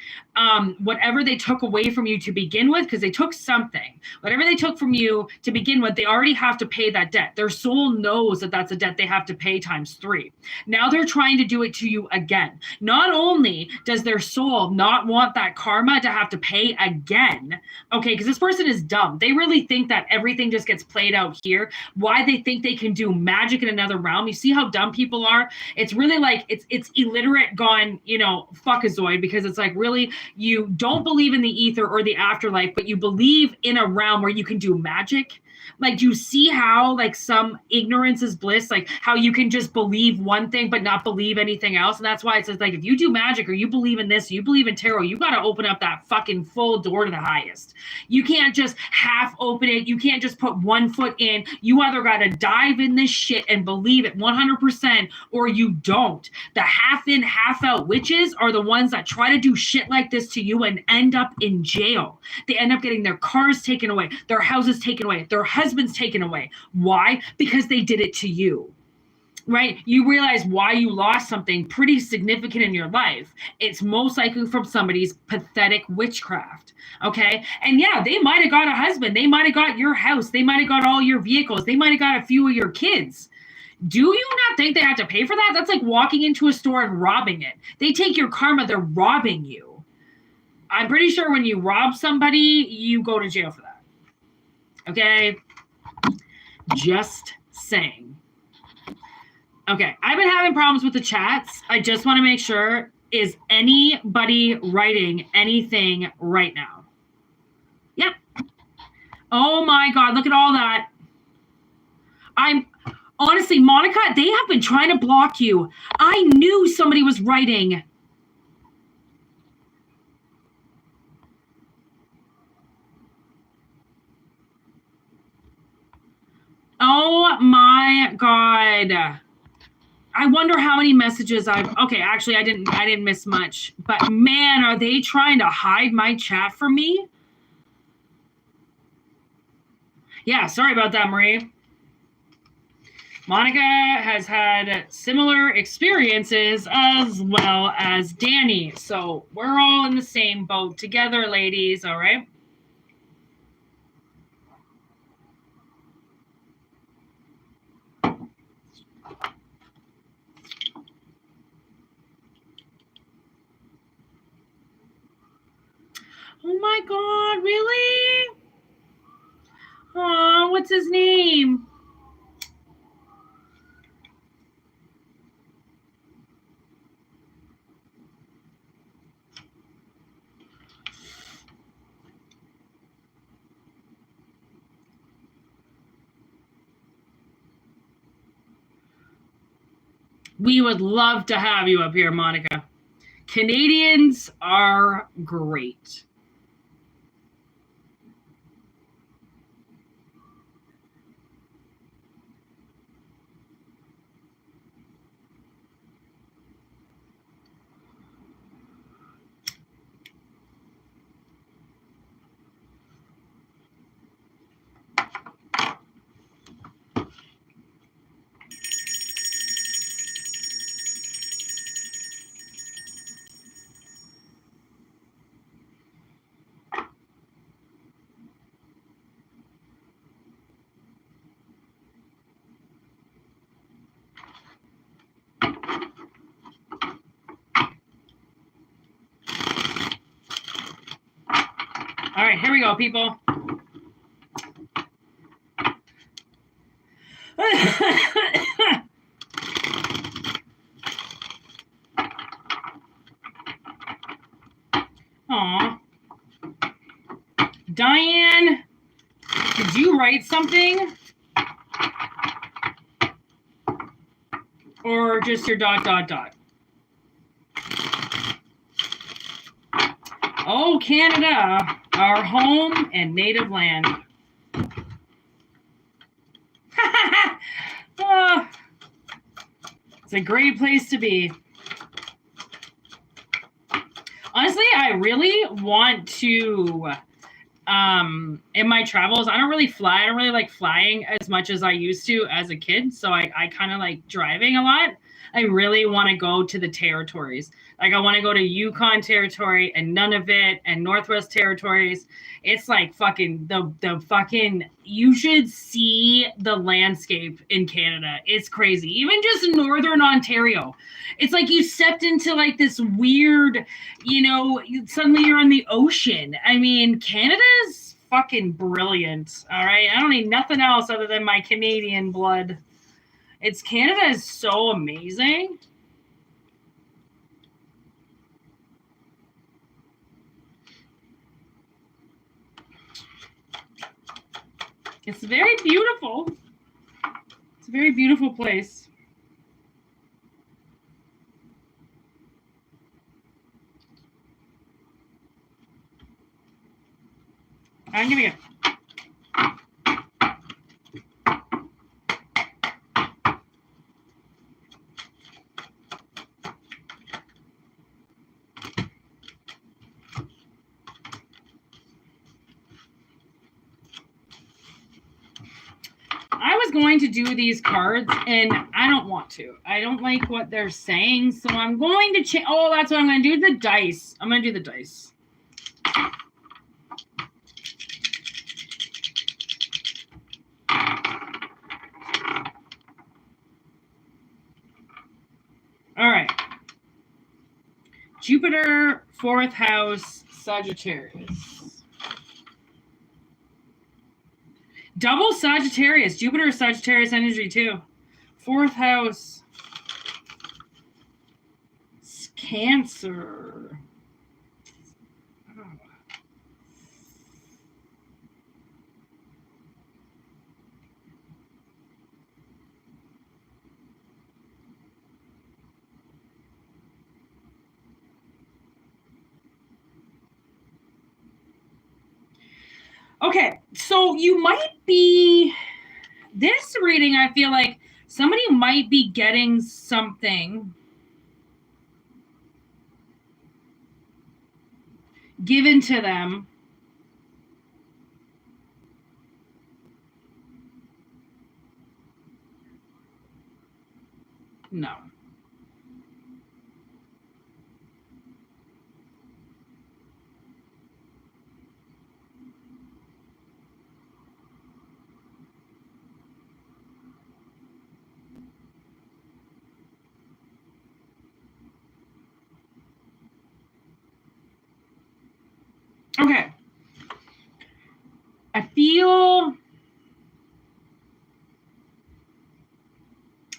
S1: whatever they took away from you to begin with, because they took something, whatever they took from you to begin with, they already have to pay that debt. Their soul knows that that's a debt they have to pay times 3. Now they're trying to do it to you again. Not only does their soul not want that karma to have to pay again, okay, because this person is dumb. They really think that everything just gets played out here. Why they think they can do magic in another realm. You see how dumb people are? It's really like, it's illiterate gone, you know, fuckazoid, because it's like, really, you don't believe in the ether or the afterlife, but you believe in a realm where you can do magic. Like, you see how, like, some ignorance is bliss, like how you can just believe one thing but not believe anything else. And that's why it says, like, if you do magic or you believe in this, you believe in tarot, you got to open up that fucking full door to the highest. You can't just half open it. You can't just put one foot in. You either got to dive in this shit and believe it 100% or you don't. The half in, half out witches are the ones that try to do shit like this to you and end up in jail. They end up getting their cars taken away, their houses taken away, their husbands taken away. Why? Because they did it to you. Right? You realize why you lost something pretty significant in your life. It's most likely from somebody's pathetic witchcraft. Okay? And yeah, they might have got a husband. They might have got your house. They might have got all your vehicles. They might have got a few of your kids. Do you not think they have to pay for that? That's like walking into a store and robbing it. They take your karma. They're robbing you. I'm pretty sure when you rob somebody, you go to jail for that. Okay? Just saying. Okay, I've been having problems with the chats. I just want to make sure, is anybody writing anything right now? Yep. Oh my God, look at all that. Honestly, Monica, they have been trying to block you. I knew somebody was writing. Oh my God. I wonder how many messages okay, actually I didn't miss much, but man, are they trying to hide my chat from me? Yeah, sorry about that, Marie. Monica has had similar experiences as well as Danny. So we're all in the same boat together, ladies, all right? Oh my God, really? Oh, what's his name? We would love to have you up here, Monica. Canadians are great. All right, here we go, people. Aw. Diane, did you write something? Or just your ... Oh, Canada, our home and native land. Oh, it's a great place to be. Honestly, I really want to, in my travels, I don't really fly. I don't really like flying as much as I used to as a kid. So I kind of like driving a lot. I really want to go to the territories. Like, I want to go to Yukon Territory and Nunavut and Northwest Territories. It's like fucking the fucking, you should see the landscape in Canada. It's crazy. Even just Northern Ontario. It's like you stepped into like this weird, suddenly you're in the ocean. I mean, Canada's fucking brilliant. All right. I don't need nothing else other than my Canadian blood. Canada is so amazing. It's very beautiful. It's a very beautiful place. I'm gonna get. I was going to do these cards and I don't want to. I don't like what they're saying, so I'm going to change. Oh, that's what I'm going to do. The dice. I'm going to do the dice. All right. Jupiter, 4th house, Sagittarius. Double Sagittarius. Jupiter is Sagittarius energy too. 4th house. It's Cancer. Okay, so you might be, this reading, I feel like somebody might be getting something given to them. No. Okay. I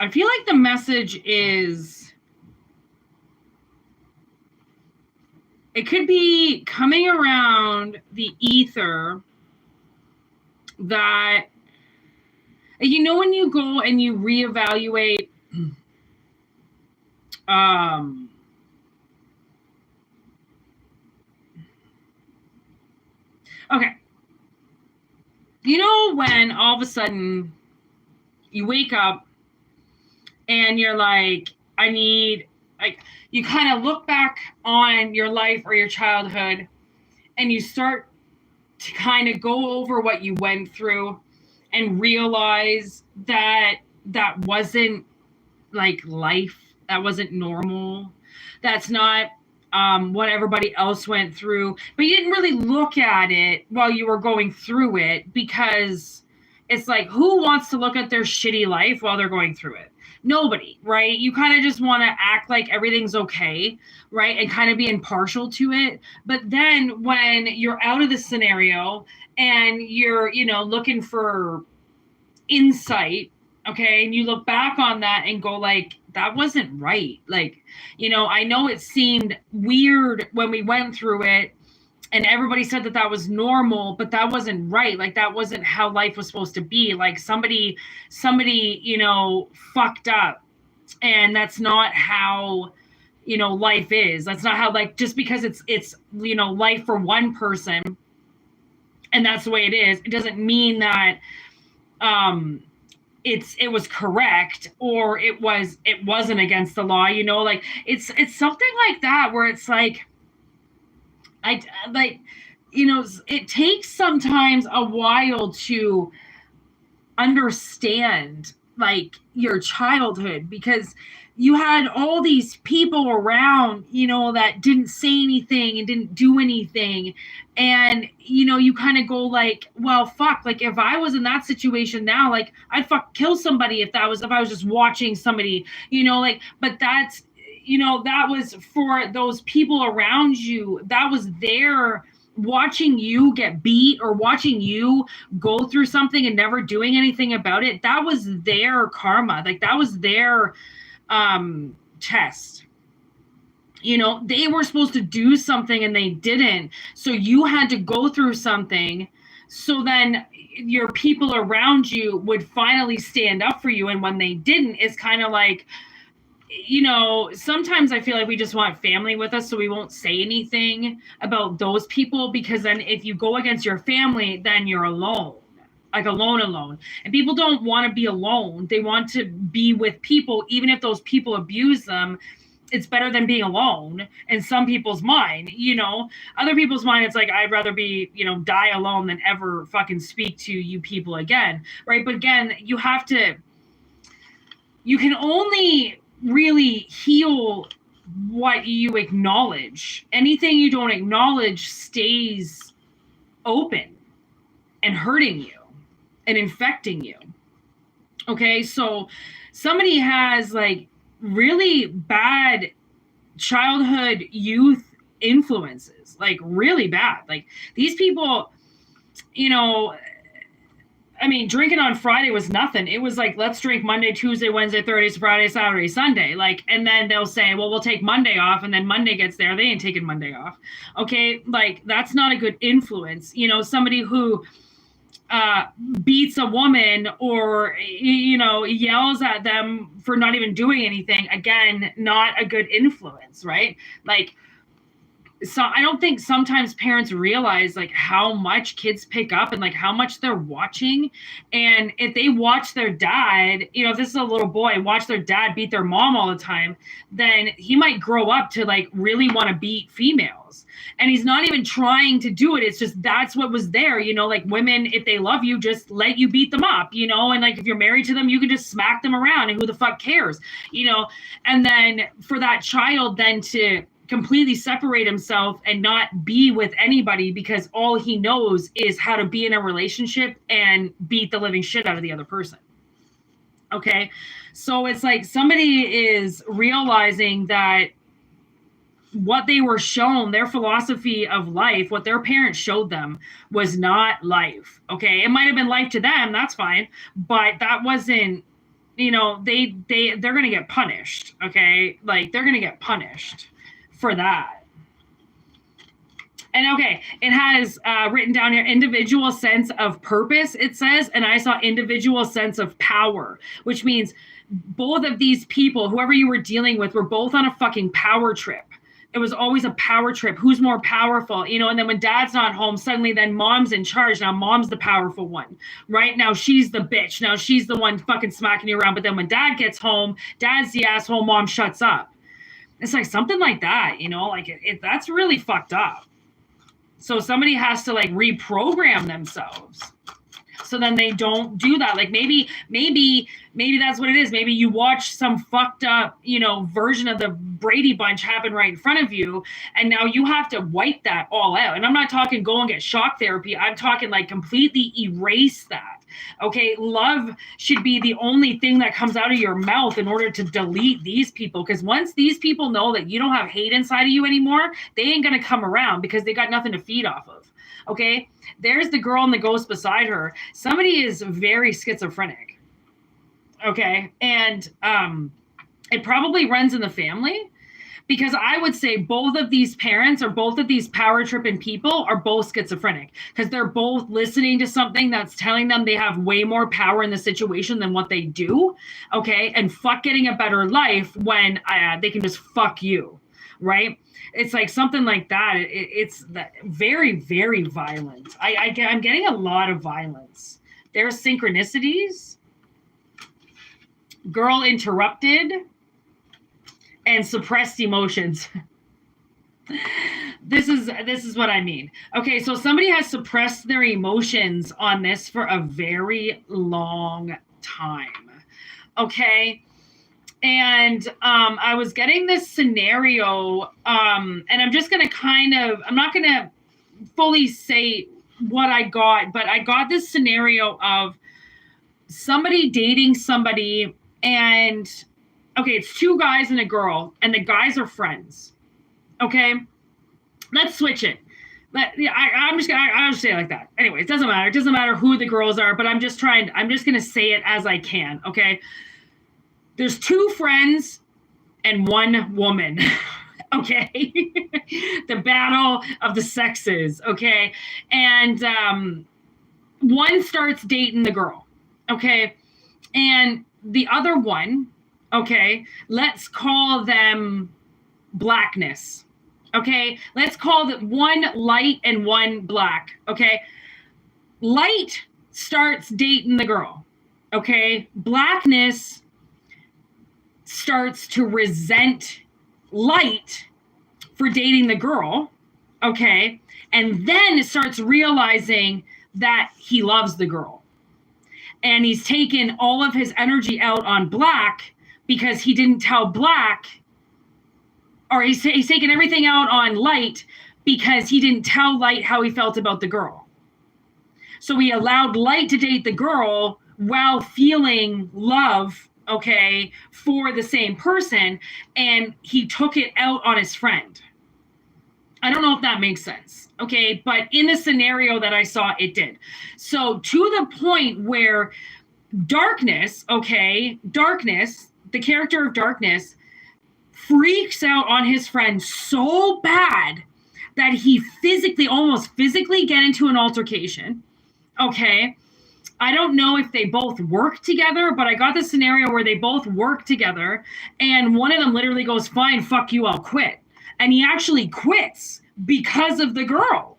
S1: feel like the message is, it could be coming around the ether that, you know, when you go and you reevaluate, okay. You know, when all of a sudden you wake up and you're like, I need, like, you kind of look back on your life or your childhood and you start to kind of go over what you went through and realize that that wasn't like life, that wasn't normal, that's not what everybody else went through, but you didn't really look at it while you were going through it, because it's like, who wants to look at their shitty life while they're going through it? Nobody, right? You kind of just want to act like everything's okay, right? And kind of be impartial to it. But then when you're out of the scenario and you're, you know, looking for insight, okay, and you look back on that and go like, that wasn't right. Like, you know, I know it seemed weird when we went through it and everybody said that that was normal, but that wasn't right. Like, that wasn't how life was supposed to be. Like, somebody, you know, fucked up, and that's not how, you know, life is. That's not how, like, just because it's, you know, life for one person and that's the way it is, it doesn't mean that, it was correct or it wasn't against the law, you know, like it's something like that where it's like, I like, you know, it takes sometimes a while to understand like your childhood, because you had all these people around, you know, that didn't say anything and didn't do anything. And, you know, you kind of go like, well, fuck, like if I was in that situation now, like I'd kill somebody if I was just watching somebody, you know, like, but that's, you know, that was for those people around you. That was their watching you get beat or watching you go through something and never doing anything about it. That was their karma. Like that was their test. You know, they were supposed to do something and they didn't. So you had to go through something So then your people around you would finally stand up for you. And when they didn't, it's kind of like, sometimes I feel like we just want family with us, so we won't say anything about those people, because then if you go against your family, then you're alone. Like alone. And people don't want to be alone. They want to be with people, even if those people abuse them. It's better than being alone in some people's mind, other people's mind. It's like, I'd rather be, die alone than ever fucking speak to you people again. Right. But again, you can only really heal what you acknowledge. Anything you don't acknowledge stays open and hurting you and infecting you. Okay. So somebody has like really bad childhood youth influences, like really bad. Like these people, drinking on Friday was nothing. It was like, let's drink Monday, Tuesday, Wednesday, Thursday, Friday, Saturday, Sunday. Like, and then they'll say, well, we'll take Monday off. And then Monday gets there. They ain't taking Monday off. Okay. Like that's not a good influence. Somebody who beats a woman or, yells at them for not even doing anything. Again, not a good influence, right? Like, so I don't think sometimes parents realize like how much kids pick up and like how much they're watching. And if they watch their dad, if this is a little boy, watch their dad beat their mom all the time, then he might grow up to like really want to beat females. And he's not even trying to do it. It's just, that's what was there, like women, if they love you, just let you beat them up, and like, if you're married to them, you can just smack them around and who the fuck cares, and then for that child then to completely separate himself and not be with anybody because all he knows is how to be in a relationship and beat the living shit out of the other person. Okay. So it's like somebody is realizing that what they were shown, their philosophy of life, what their parents showed them was not life. Okay. It might've been life to them. That's fine. But that wasn't, they're going to get punished. Okay. Like they're going to get punished for that. And okay, it has written down here, individual sense of purpose, it says, and I saw individual sense of power, which means both of these people, whoever you were dealing with, were both on a fucking power trip. It was always a power trip. Who's more powerful, and then when dad's not home, suddenly then mom's in charge. Now mom's the powerful one, right? Now she's the bitch. Now she's the one fucking smacking you around. But then when dad gets home, dad's the asshole, mom shuts up. It's like something like that, like that's really fucked up. So somebody has to like reprogram themselves so then they don't do that. Like maybe that's what it is. Maybe you watch some fucked up, version of the Brady Bunch happen right in front of you. And now you have to wipe that all out. And I'm not talking go and get shock therapy. I'm talking like completely erase that. Okay. Love should be the only thing that comes out of your mouth in order to delete these people. Because once these people know that you don't have hate inside of you anymore, they ain't going to come around because they got nothing to feed off of. Okay. There's the girl and the ghost beside her. Somebody is very schizophrenic. Okay. And it probably runs in the family, because I would say both of these parents or both of these power tripping people are both schizophrenic, because they're both listening to something that's telling them they have way more power in the situation than what they do. Okay. And fuck getting a better life when they can just fuck you. Right. It's like something like that. It's very, very violent. I'm getting a lot of violence. There's synchronicities, girl interrupted, and suppressed emotions. This is what I mean. Okay, so somebody has suppressed their emotions on this for a very long time. Okay. And I was getting this scenario, and I'm just going to I'm not going to fully say what I got, but I got this scenario of somebody dating somebody, and okay, it's two guys and a girl, and the guys are friends. Okay, let's switch it. I'll just say it like that. Anyway, it doesn't matter. It doesn't matter who the girls are, but I'm just going to say it as I can. Okay. There's two friends and one woman. Okay. The battle of the sexes. Okay. And, one starts dating the girl, okay? And the other one, okay, let's call them blackness, okay? Let's call it one light and one black, okay? Light starts dating the girl, okay? Blackness starts to resent light for dating the girl, okay? And then it starts realizing that he loves the girl. And he's taken all of his energy out on black because he didn't tell black, or he's taken everything out on light because he didn't tell light how he felt about the girl. So he allowed light to date the girl while feeling love, okay, for the same person, and he took it out on his friend. I don't know if that makes sense, okay? But in the scenario that I saw, it did. So to the point where darkness, okay, darkness, the character of darkness, freaks out on his friend so bad that he almost physically get into an altercation, okay? I don't know if they both work together, but I got the scenario where they both work together, and one of them literally goes, fine, fuck you, I'll quit. And he actually quits because of the girl,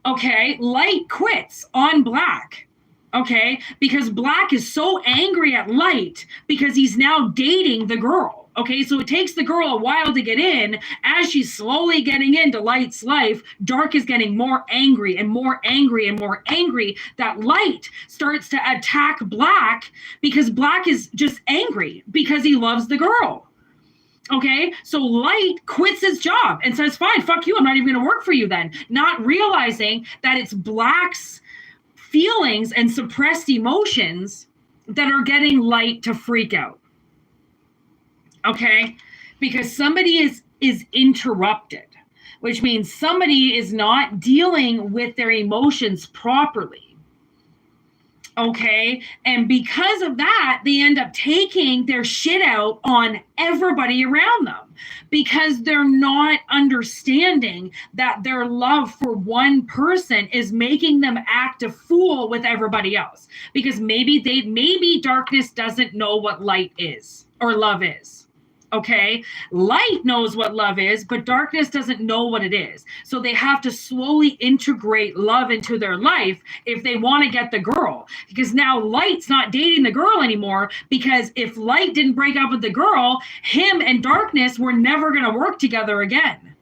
S1: okay? Light quits on black, okay? Because black is so angry at light because he's now dating the girl, okay? So it takes the girl a while to get in. As she's slowly getting into light's life, dark is getting more angry and more angry and more angry that light starts to attack black because black is just angry because he loves the girl. Okay, so light quits his job and says, fine, fuck you, I'm not even going to work for you then. Not realizing that it's black's feelings and suppressed emotions that are getting light to freak out. Okay, because somebody is interrupted, which means somebody is not dealing with their emotions properly. Okay, and because of that, they end up taking their shit out on everybody around them because they're not understanding that their love for one person is making them act a fool with everybody else. Because maybe darkness doesn't know what light is or love is. Okay, light knows what love is, but darkness doesn't know what it is. So they have to slowly integrate love into their life if they want to get the girl. Because now light's not dating the girl anymore, because if light didn't break up with the girl, him and darkness were never going to work together again.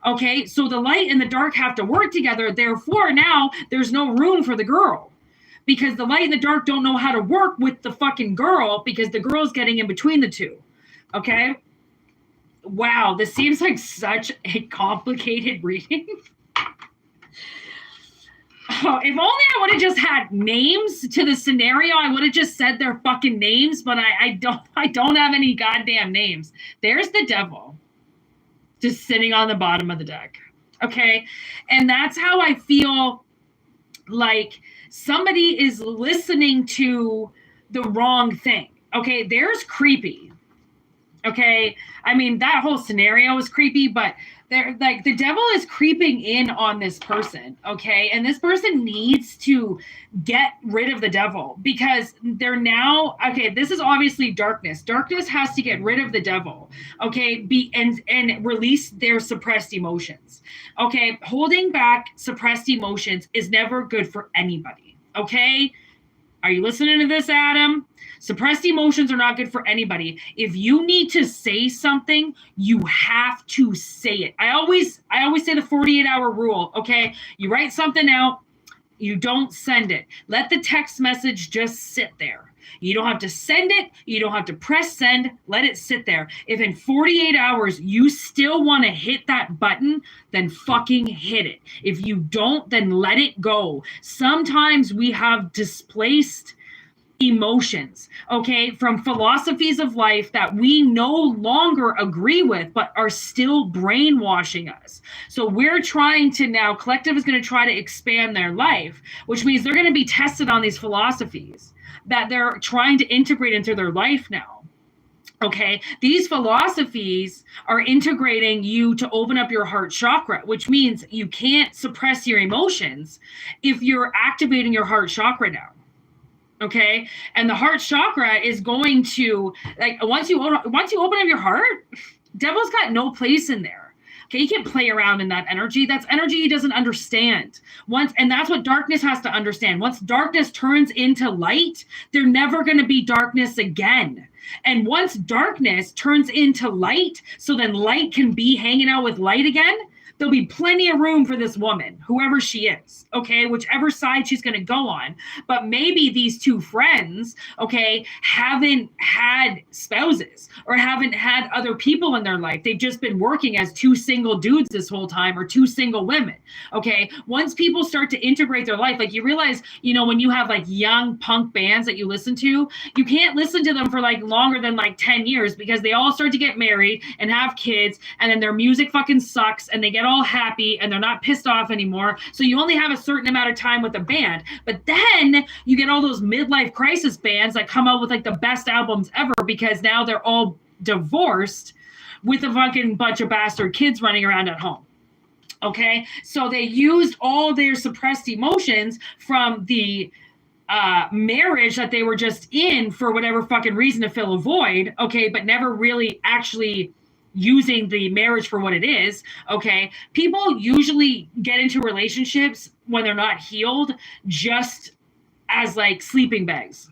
S1: Okay, so the light and the dark have to work together. Therefore, now there's no room for the girl. Because the light and the dark don't know how to work with the fucking girl because the girl's getting in between the two. Okay. Wow, this seems like such a complicated reading. Oh, if only I would have just had names to the scenario, I would have just said their fucking names, but I don't have any goddamn names. There's the devil just sitting on the bottom of the deck. Okay. And that's how I feel like somebody is listening to the wrong thing. Okay. There's creepy. Okay, I mean, that whole scenario is creepy, but they're like the devil is creeping in on this person, okay? And this person needs to get rid of the devil because they're now, okay, this is obviously darkness. Darkness has to get rid of the devil, okay? And release their suppressed emotions. Okay, holding back suppressed emotions is never good for anybody, okay? Are you listening to this, Adam? Suppressed emotions are not good for anybody. If you need to say something, you have to say it. I always say the 48-hour rule, okay? You write something out, you don't send it. Let the text message just sit there. You don't have to send it. You don't have to press send. Let it sit there. If in 48 hours you still want to hit that button, then fucking hit it. If you don't, then let it go. Sometimes we have displaced emotions, okay, from philosophies of life that we no longer agree with, but are still brainwashing us. So we're trying to now, collective is going to try to expand their life, which means they're going to be tested on these philosophies that they're trying to integrate into their life now. Okay, these philosophies are integrating you to open up your heart chakra, which means you can't suppress your emotions if you're activating your heart chakra now. Okay, and the heart chakra is going to, like, once you open up your heart, devil's got no place in there. Okay, you can't play around in that energy. That's energy he doesn't understand. And that's what darkness has to understand. Once darkness turns into light, there's never going to be darkness again. And once darkness turns into light, so then light can be hanging out with light again, there'll be plenty of room for this woman, whoever she is, okay, whichever side she's going to go on. But maybe these two friends, okay, haven't had spouses or haven't had other people in their life. They've just been working as two single dudes this whole time, or two single women, okay? Once people start to integrate their life, like, you realize, you know, when you have like young punk bands that you listen to, you can't listen to them for like longer than like 10 years because they all start to get married and have kids, and then their music fucking sucks and they get all happy and they're not pissed off anymore. So you only have a certain amount of time with a band. But then you get all those midlife crisis bands that come out with like the best albums ever because now they're all divorced with a fucking bunch of bastard kids running around at home. Okay, so they used all their suppressed emotions from the marriage that they were just in for whatever fucking reason to fill a void, okay, but never really actually using the marriage for what it is, okay? People usually get into relationships when they're not healed just as like sleeping bags.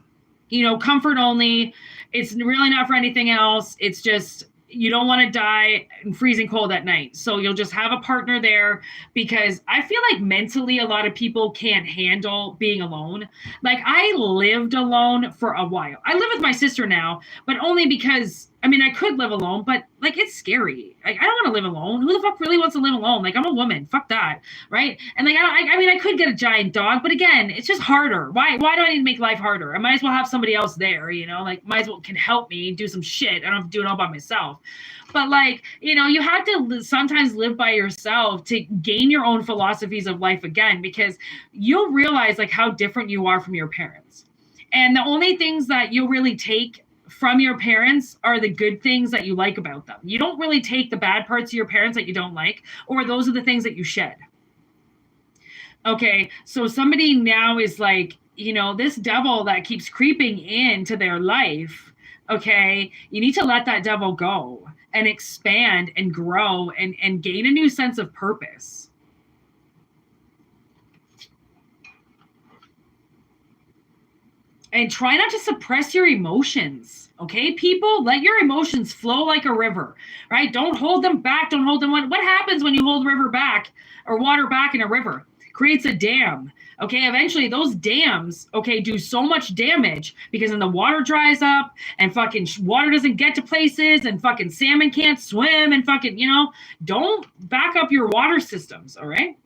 S1: You know, comfort only. It's really not for anything else. It's just, you don't want to die in freezing cold at night. So you'll just have a partner there, because I feel like mentally a lot of people can't handle being alone. Like, I lived alone for a while. I live with my sister now, but only because, I mean, I could live alone, but like, it's scary. Like, I don't want to live alone. Who the fuck really wants to live alone? Like, I'm a woman. Fuck that. Right. And like, I mean, I could get a giant dog, but again, it's just harder. Why do I need to make life harder? I might as well have somebody else there, you know, like, might as well can help me do some shit. I don't have to do it all by myself. But like, you know, you have to sometimes live by yourself to gain your own philosophies of life again, because you'll realize like how different you are from your parents. And the only things that you'll really take from your parents are the good things that you like about them. You don't really take the bad parts of your parents that you don't like, or those are the things that you shed. Okay, so somebody now is like, you know, this devil that keeps creeping into their life, okay, you need to let that devil go and expand and grow and gain a new sense of purpose. And try not to suppress your emotions, okay, people? Let your emotions flow like a river, right? Don't hold them back. Don't hold them. What happens when you hold river back or water back in a river? Creates a dam, okay? Eventually, those dams, okay, do so much damage because then the water dries up and fucking water doesn't get to places and fucking salmon can't swim and fucking, you know, don't back up your water systems, all right?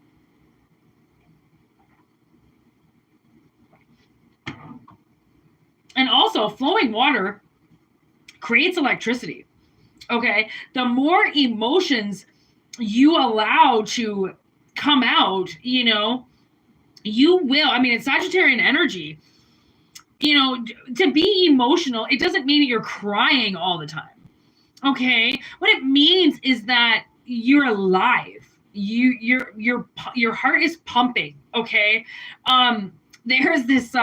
S1: And also, flowing water creates electricity, okay? The more emotions you allow to come out, you know, you will, I mean, it's Sagittarian energy. You know, to be emotional, it doesn't mean that you're crying all the time, okay? What it means is that you're alive. Your heart is pumping, okay? There's this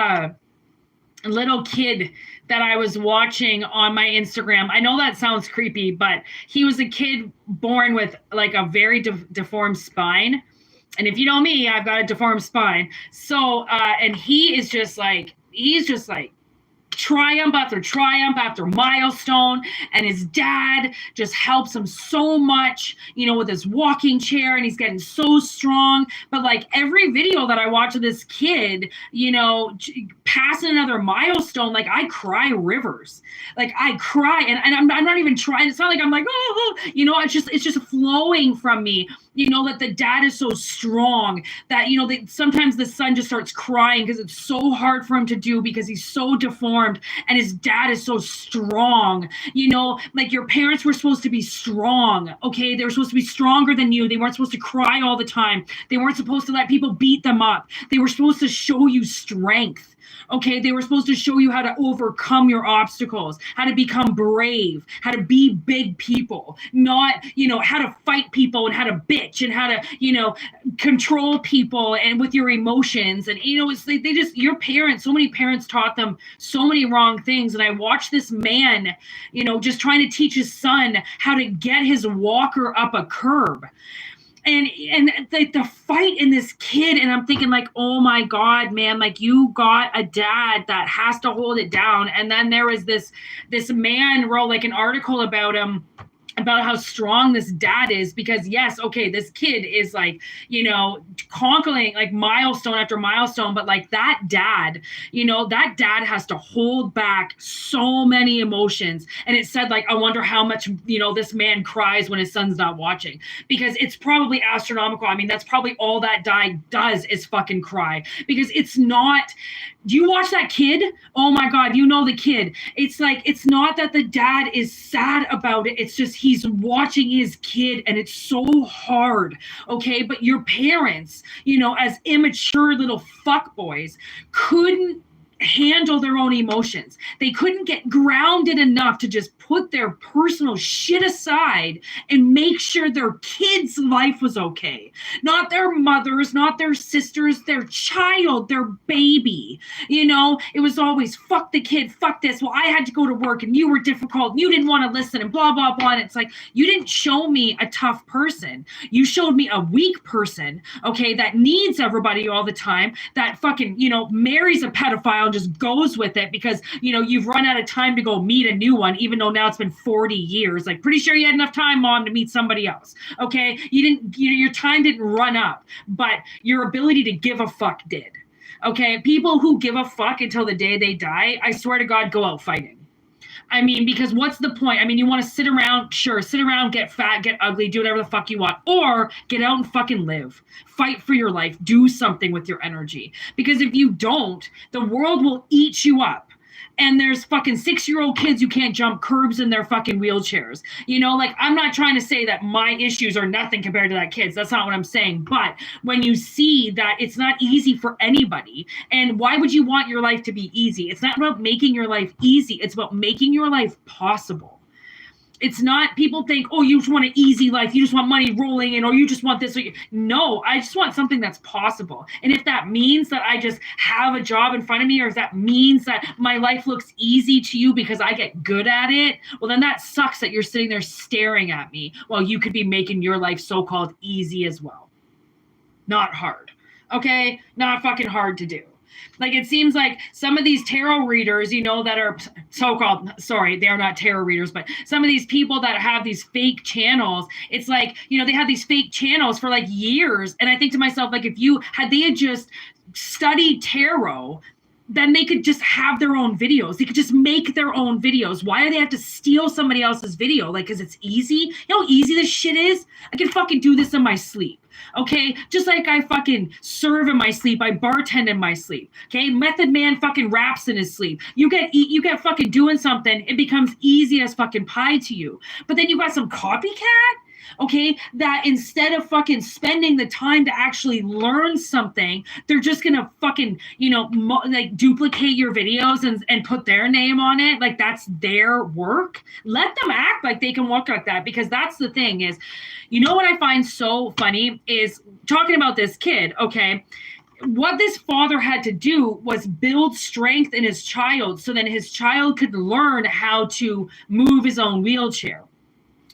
S1: little kid that I was watching on my Instagram. I know that sounds creepy, but he was a kid born with like a very deformed spine. And if you know me, I've got a deformed spine. So, and he's just like triumph after milestone, and his dad just helps him so much, you know, with his walking chair, and he's getting so strong. But like every video that I watch of this kid, you know, passing another milestone, like I cry rivers. Like I cry, and I'm not even trying. It's not like I'm like, oh, you know, it's just flowing from me. You know, that the dad is so strong that, you know, sometimes the son just starts crying because it's so hard for him to do because he's so deformed, and his dad is so strong. You know, like your parents were supposed to be strong, okay? They were supposed to be stronger than you. They weren't supposed to cry all the time. They weren't supposed to let people beat them up. They were supposed to show you strength, Okay, they were supposed to show you how to overcome your obstacles, how to become brave, how to be big people, not, how to fight people and how to bitch and how to, control people and with your emotions. And, it's like they just, your parents, so many parents taught them so many wrong things. And I watched this man, just trying to teach his son how to get his walker up a curb. And the fight in this kid, and I'm thinking like, oh my God, man, like you got a dad that has to hold it down. And then there was this man wrote like an article about him, about how strong this dad is, because yes, okay, this kid is like, conquering like milestone after milestone, but like that dad has to hold back so many emotions. And it said like, I wonder how much, this man cries when his son's not watching, because it's probably astronomical. I mean, that's probably all that guy does is fucking cry, because it's not, do you watch that kid? Oh my God, the kid. It's like, it's not that the dad is sad about it. It's just he's watching his kid and it's so hard. Okay. But your parents, as immature little fuckboys, couldn't handle their own emotions. They couldn't get grounded enough to just put their personal shit aside and make sure their kid's life was okay. Not their mothers, not their sisters, their child, their baby. It was always fuck the kid, fuck this. Well, I had to go to work and you were difficult and you didn't want to listen and blah, blah, blah. And it's like, you didn't show me a tough person. You showed me a weak person, okay, that needs everybody all the time, that fucking, marries a pedophile, just goes with it because you've run out of time to go meet a new one, even though now it's been 40 years. Like, pretty sure you had enough time, Mom, to meet somebody else. Okay, your time didn't run up, but your ability to give a fuck did. Okay, people who give a fuck until the day they die, I swear to God, go out fighting. I mean, because what's the point? I mean, you want to sit around, sure, sit around, get fat, get ugly, do whatever the fuck you want, or get out and fucking live. Fight for your life. Do something with your energy. Because if you don't, the world will eat you up. And there's fucking 6-year-old kids who can't jump curbs in their fucking wheelchairs. Like, I'm not trying to say that my issues are nothing compared to that kid's. That's not what I'm saying. But when you see that it's not easy for anybody, and why would you want your life to be easy? It's not about making your life easy. It's about making your life possible. It's not, people think, oh, you just want an easy life. You just want money rolling in, or you just want this. No, I just want something that's possible. And if that means that I just have a job in front of me, or if that means that my life looks easy to you because I get good at it, well, then that sucks that you're sitting there staring at me while you could be making your life so-called easy as well. Not hard. Okay? Not fucking hard to do. Like, it seems like some of these tarot readers, that are so-called, sorry, they're not tarot readers, but some of these people that have these fake channels, it's like, they have these fake channels for like years. And I think to myself, like, if they had just studied tarot, then they could just have their own videos. They could just make their own videos. Why do they have to steal somebody else's video? Like, because it's easy? You know how easy this shit is? I can fucking do this in my sleep. Okay, just like I fucking serve in my sleep, I bartend in my sleep. Okay, Method Man fucking raps in his sleep. You get fucking doing something, it becomes easy as fucking pie to you. But then you got some copycat, okay, that instead of fucking spending the time to actually learn something, they're just gonna fucking, like duplicate your videos and put their name on it. Like, that's their work. Let them act like they can work like that, because that's the thing is, what I find so funny is talking about this kid, okay, what this father had to do was build strength in his child so then his child could learn how to move his own wheelchair.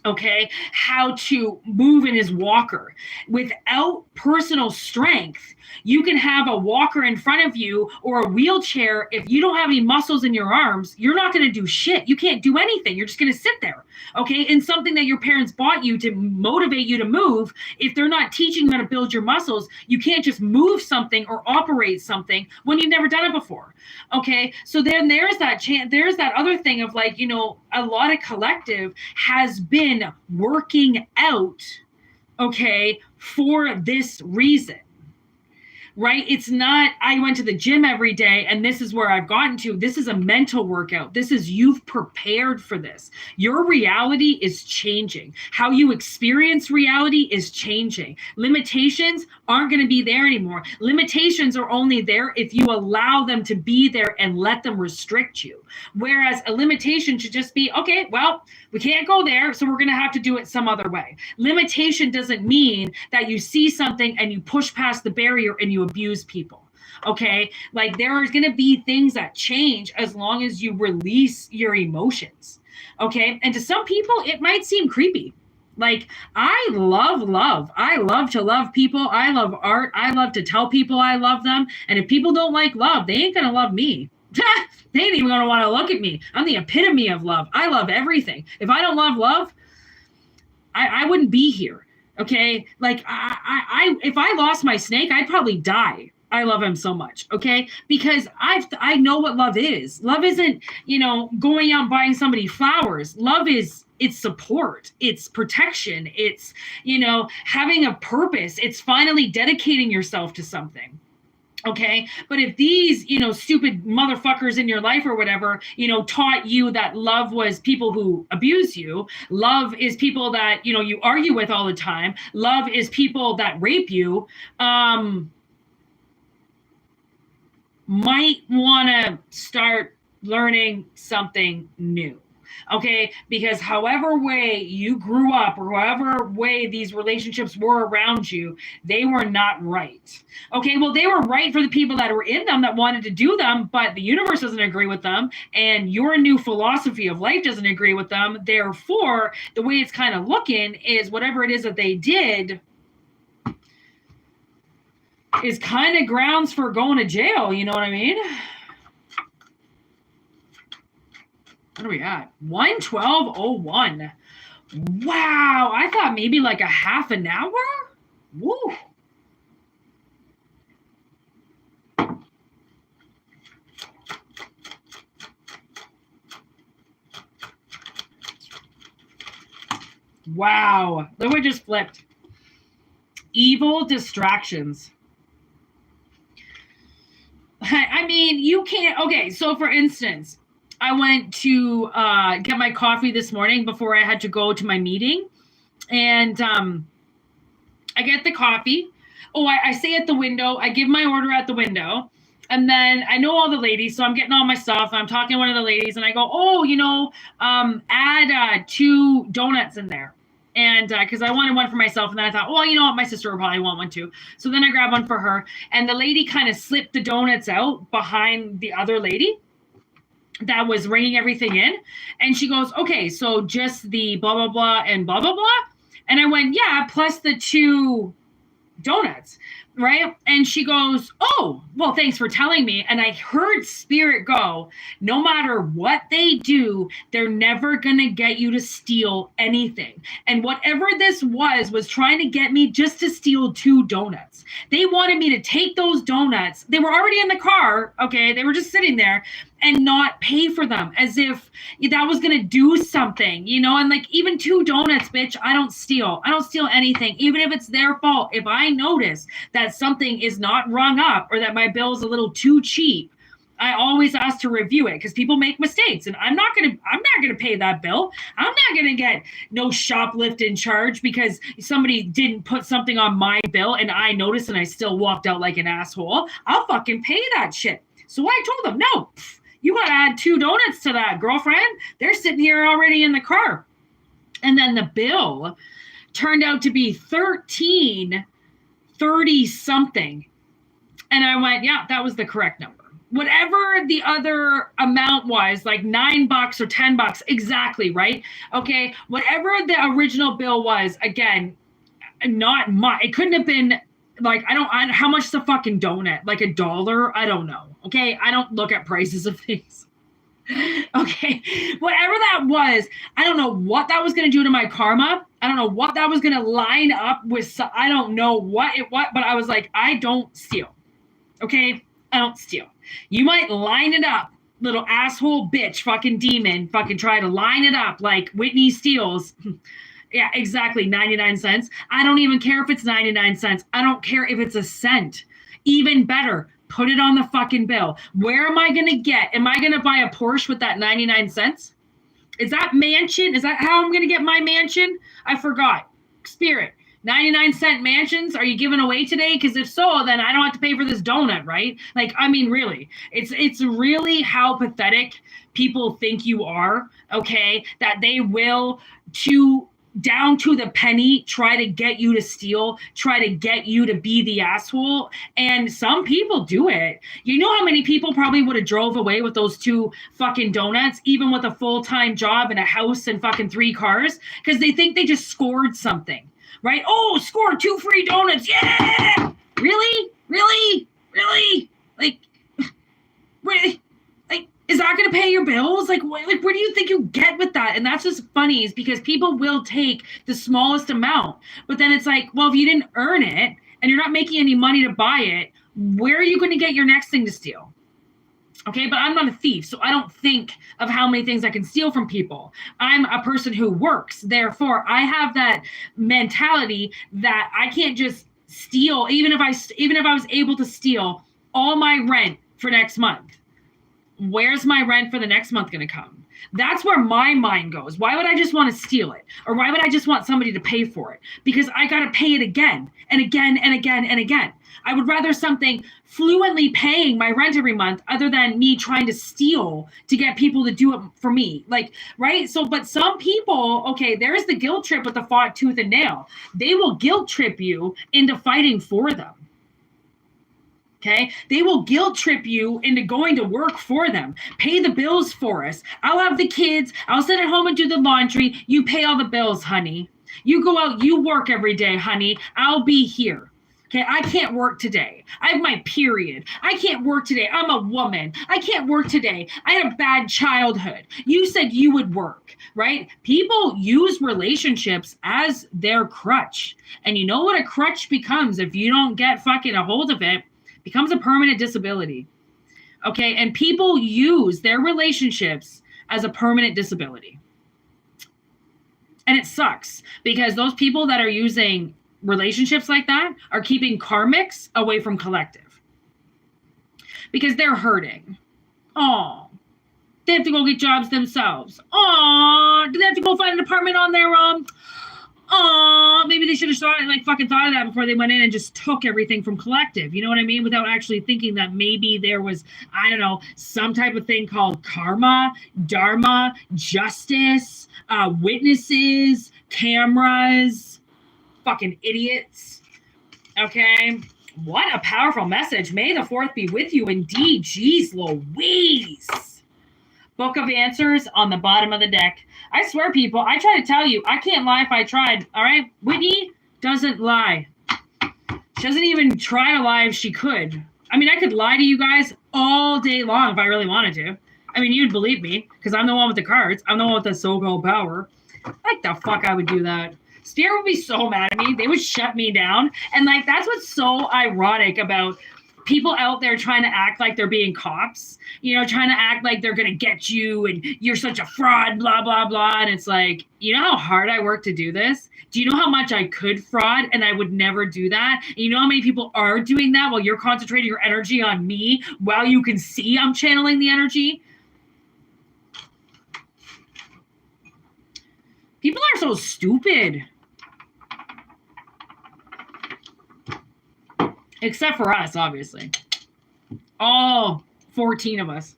S1: Okay, how to move in his walker. Without personal strength, you can have a walker in front of you or a wheelchair. If you don't have any muscles in your arms, you're not going to do shit. You can't do anything. You're just going to sit there. Okay, and something that your parents bought you to motivate you to move, if they're not teaching you how to build your muscles, you can't just move something or operate something when you've never done it before. Okay, so then there's that there's that other thing of like, a lot of collective has been working out, okay, for this reason. right? It's not, I went to the gym every day and this is where I've gotten to. This is a mental workout. This is, you've prepared for this. Your reality is changing. How you experience reality is changing. Limitations aren't going to be there anymore. Limitations are only there if you allow them to be there and let them restrict you. Whereas a limitation should just be, okay, well, we can't go there, so we're going to have to do it some other way. Limitation doesn't mean that you see something and you push past the barrier and you abuse people. Okay? Like, there are going to be things that change as long as you release your emotions. Okay? And to some people, it might seem creepy. Like, I love love. I love to love people. I love art. I love to tell people I love them. And if people don't like love, they ain't going to love me. They ain't even going to want to look at me. I'm the epitome of love. I love everything. If I don't love love, I wouldn't be here. Okay? Like, if I lost my snake, I'd probably die. I love him so much, okay? Because I know what love is. Love isn't, going out and buying somebody flowers. Love is, it's support, it's protection, it's, having a purpose. It's finally dedicating yourself to something. Okay. But if these, stupid motherfuckers in your life or whatever, taught you that love was people who abuse you, love is people that, you argue with all the time, love is people that rape you, might want to start learning something new. Okay, because however way you grew up or however way these relationships were around you, they were not right. Okay, well, they were right for the people that were in them that wanted to do them, but the universe doesn't agree with them, and your new philosophy of life doesn't agree with them. Therefore, the way it's kind of looking is whatever it is that they did is kind of grounds for going to jail. You know what I mean? What are we at? 1:12:01. Wow. I thought maybe like a half an hour. Woo. Wow. Look what just flipped. Evil distractions. I mean, you can't. Okay. So for instance, I went to get my coffee this morning before I had to go to my meeting. And I get the coffee. Oh, I stay at the window. I give my order at the window. And then I know all the ladies, so I'm getting all my stuff. I'm talking to one of the ladies, and I go, oh, add 2 donuts in there. And because I wanted one for myself, and then I thought, well, you know what, my sister will probably want one too. So then I grabbed one for her. And the lady kind of slipped the donuts out behind the other lady that was ringing everything in. And she goes, okay, so just the blah, blah, blah, and blah, blah, blah. And I went, yeah, plus the 2 donuts, right? And she goes, oh, well, thanks for telling me. And I heard spirit go, no matter what they do, they're never going to get you to steal anything. And whatever this was trying to get me just to steal 2 donuts. They wanted me to take those donuts. They were already in the car. Okay. They were just sitting there, and not pay for them, as if that was going to do something, and like, even 2 donuts, bitch, I don't steal anything, even if it's their fault. If I notice that something is not rung up or that my bill is a little too cheap, I always ask to review it, because people make mistakes, and I'm not going to pay that bill. I'm not going to get no shoplifting charge because somebody didn't put something on my bill and I noticed and I still walked out like an asshole. I'll fucking pay that shit. So I told them, no, you got to add 2 donuts to that, girlfriend. They're sitting here already in the car. And then the bill turned out to be $13.30 something. And I went, yeah, that was the correct number. Whatever the other amount was, like $9 or $10, exactly, right? Okay, whatever the original bill was, again, not much. It couldn't have been like, how much is a fucking donut? Like $1? I don't know. Okay. I don't look at prices of things. Okay. Whatever that was, I don't know what that was going to do to my karma. I don't know what that was going to line up with. I don't know what, but I was like, I don't steal. Okay. I don't steal. You might line it up, little asshole bitch, fucking demon, fucking try to line it up like Whitney steals. Yeah, exactly. 99 cents. I don't even care if it's 99 cents. I don't care if it's a cent. Even better, put it on the fucking bill. Where am I going to get? Am I going to buy a Porsche with that 99 cents? Is that mansion? Is that how I'm going to get my mansion? I forgot. Spirit. 99-cent mansions, are you giving away today? Because if so, then I don't have to pay for this donut, right? Like, I mean, really, it's really how pathetic people think you are, okay? That they will, to down to the penny, try to get you to steal, try to get you to be the asshole. And some people do it. You know how many people probably would have drove away with those 2 fucking donuts, even with a full-time job and a house and fucking 3 cars, because they think they just scored something. Right? Oh, score 2 free donuts. Yeah. Really? Like, really? Like, is that going to pay your bills? Like, where do you think you get with that? And that's just funny, is because people will take the smallest amount. But then it's like, well, if you didn't earn it and you're not making any money to buy it, where are you going to get your next thing to steal? Okay, but I'm not a thief, so I don't think of how many things I can steal from people. I'm a person who works. Therefore, I have that mentality that I can't just steal, even if I was able to steal all my rent for next month. Where's my rent for the next month going to come? That's where my mind goes. Why would I just want to steal it? Or why would I just want somebody to pay for it? Because I got to pay it again and again and again and again. I would rather something fluently paying my rent every month other than me trying to steal to get people to do it for me. Like, right? So, but some people, okay, there's the guilt trip with the fought tooth and nail. They will guilt trip you into fighting for them. Okay, they will guilt trip you into going to work for them. Pay the bills for us. I'll have the kids. I'll sit at home and do the laundry. You pay all the bills, honey. You go out, you work every day, honey. I'll be here. Okay, I can't work today. I have my period. I can't work today. I'm a woman. I can't work today. I had a bad childhood. You said you would work, right? People use relationships as their crutch. And you know what a crutch becomes if you don't get fucking a hold of it? Becomes a permanent disability. Okay, and people use their relationships as a permanent disability. And it sucks because those people that are using relationships like that are keeping karmics away from collective because they're hurting. Oh, they have to go get jobs themselves. Oh, do they have to go find an apartment on their own? Oh, maybe they should have thought of that before they went in and just took everything from collective. You know what I mean? Without actually thinking that maybe there was, I don't know, some type of thing called karma, dharma, justice, witnesses, cameras. Fucking idiots. Okay. What a powerful message. May the 4th be with you indeed. Jeez Louise. Book of Answers on the bottom of the deck. I swear, people, I try to tell you, I can't lie if I tried. All right. Whitney doesn't lie. She doesn't even try to lie if she could. I mean, I could lie to you guys all day long if I really wanted to. I mean, you'd believe me because I'm the one with the cards. I'm the one with the so-called power. Like the fuck I would do that. Spirit would be so mad at me. They would shut me down. And like, that's what's so ironic about people out there trying to act like they're being cops, you know, trying to act like they're going to get you and you're such a fraud, blah, blah, blah. And it's like, you know how hard I work to do this? Do you know how much I could fraud and I would never do that? And you know how many people are doing that while you're concentrating your energy on me while you can see I'm channeling the energy? People are so stupid. Except for us, obviously. All 14 of us.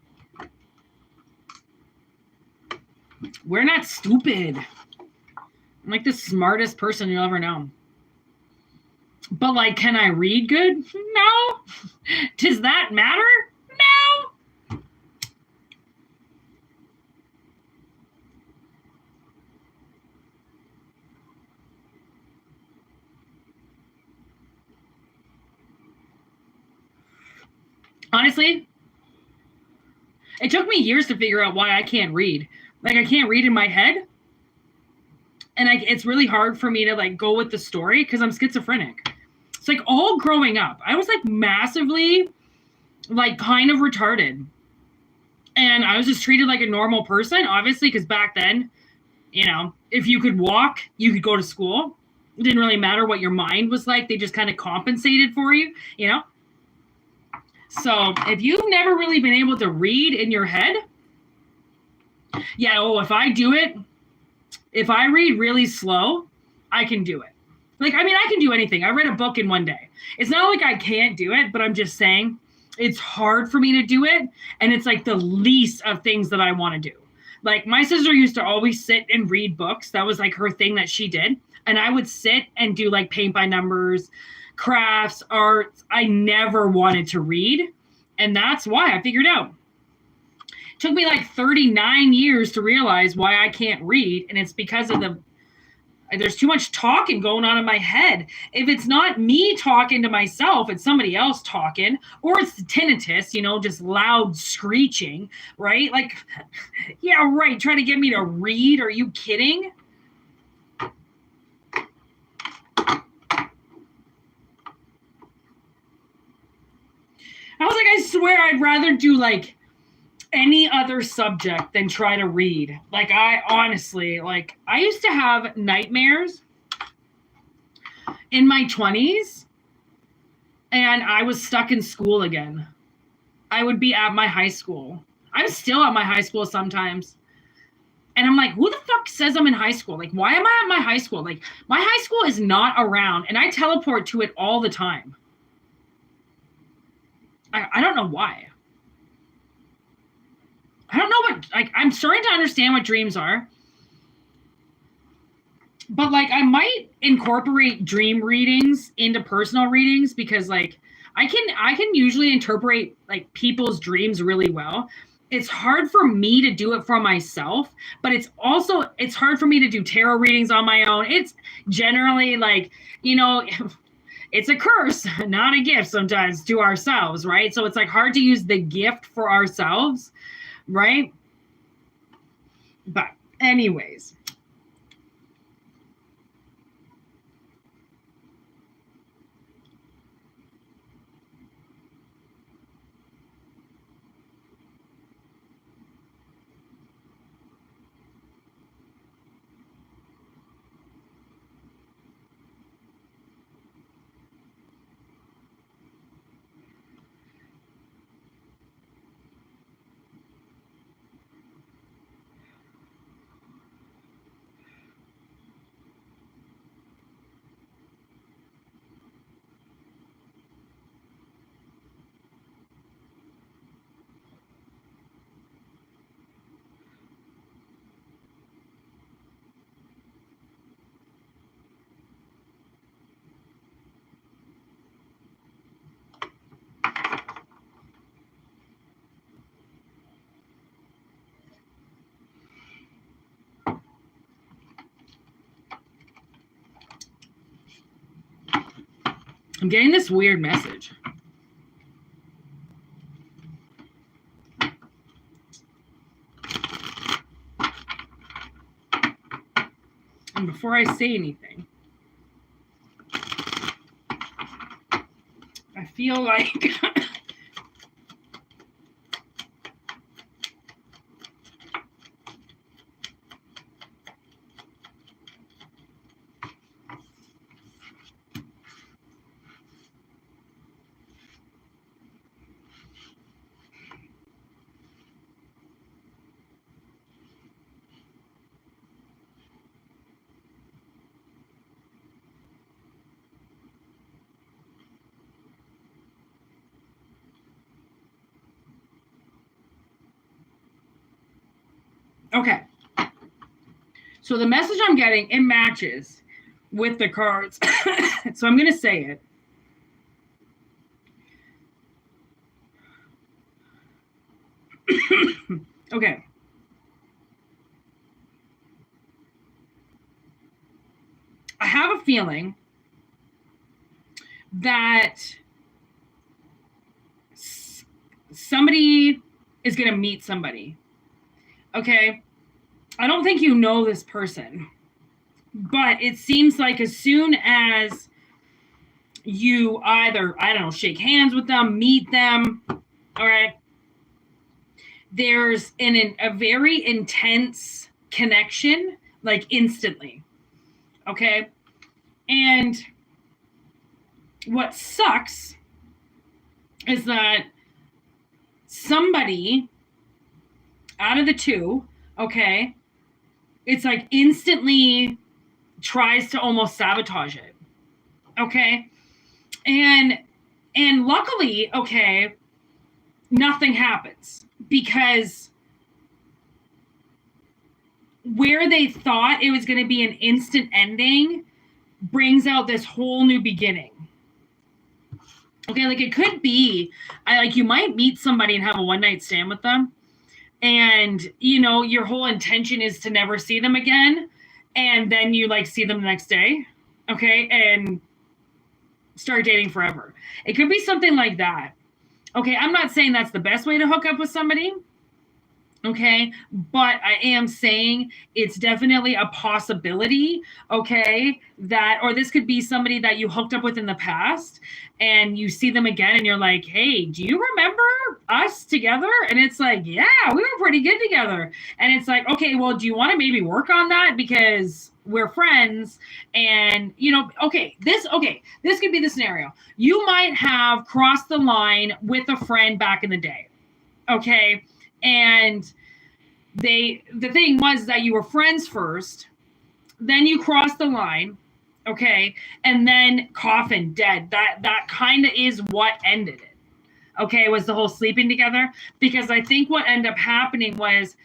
S1: We're not stupid. I'm like the smartest person you'll ever know. But like, can I read good? No. Does that matter? No. Honestly, it took me years to figure out why I can't read. Like, I can't read in my head. And it's really hard for me to, like, go with the story because I'm schizophrenic. It's like all growing up, I was, like, massively, like, kind of retarded. And I was just treated like a normal person, obviously, because back then, you know, if you could walk, you could go to school. It didn't really matter what your mind was like. They just kind of compensated for you, you know? So if you've never really been able to read in your head, if I do it, if I read really slow, I can do it. Like, I mean, I can do anything. I read a book in one day. It's not like I can't do it, but I'm just saying it's hard for me to do it. And it's like the least of things that I want to do. Like, my sister used to always sit and read books. That was like her thing that she did. And I would sit and do like paint by numbers, crafts, arts. I never wanted to read. And that's why I figured out. It took me like 39 years to realize why I can't read. And it's because of there's too much talking going on in my head. If it's not me talking to myself, it's somebody else talking, or it's tinnitus, just loud screeching, right? Like, yeah, right. Try to get me to read. Are you kidding? I was like, I swear I'd rather do like any other subject than try to read. Like, I honestly, like, I used to have nightmares in my 20s and I was stuck in school again. I would be at my high school. I'm still at my high school sometimes. And I'm like, who the fuck says I'm in high school? Like, why am I at my high school? Like, my high school is not around and I teleport to it all the time. I don't know why. I don't know what, like, I'm starting to understand what dreams are. But, like, I might incorporate dream readings into personal readings because, like, I can usually interpret, like, people's dreams really well. It's hard for me to do it for myself, but it's hard for me to do tarot readings on my own. It's generally, like, it's a curse, not a gift sometimes to ourselves, right? So it's, like, hard to use the gift for ourselves. Right? But anyways. I'm getting this weird message. And before I say anything, I feel like okay. So the message I'm getting, it matches with the cards. So I'm going to say it. Okay. I have a feeling that somebody is going to meet somebody. Okay. I don't think you know this person, but it seems like as soon as you either, I don't know, shake hands with them, meet them, all right, there's a very intense connection, like instantly. Okay. And what sucks is that somebody out of the two, okay, it's like instantly tries to almost sabotage it. Okay. And luckily, okay, nothing happens, because where they thought it was going to be an instant ending brings out this whole new beginning. Okay, like it could be, you might meet somebody and have a one night stand with them, and your whole intention is to never see them again, and then you like see them the next day, okay, and start dating forever. It could be something like that. Okay, I'm not saying that's the best way to hook up with somebody. Okay, but I am saying it's definitely a possibility, okay, or this could be somebody that you hooked up with in the past and you see them again and you're like, hey, do you remember us together? And it's like, yeah, we were pretty good together. And it's like, okay, well, do you want to maybe work on that? Because we're friends, and this could be the scenario. You might have crossed the line with a friend back in the day, okay, and the thing was that you were friends first, then you crossed the line, okay, and then coffin dead. That kind of is what ended it, okay, was the whole sleeping together. Because I think what ended up happening was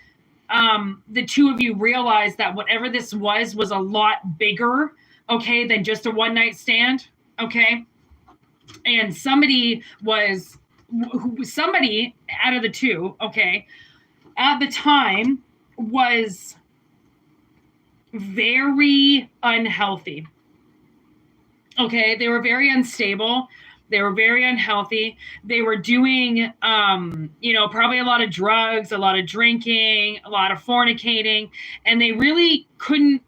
S1: the two of you realized that whatever this was a lot bigger, okay, than just a one night stand, okay, and somebody out of the two, okay, at the time was very unhealthy. Okay, they were very unstable. They were very unhealthy. They were doing, probably a lot of drugs, a lot of drinking, a lot of fornicating, and they really couldn't,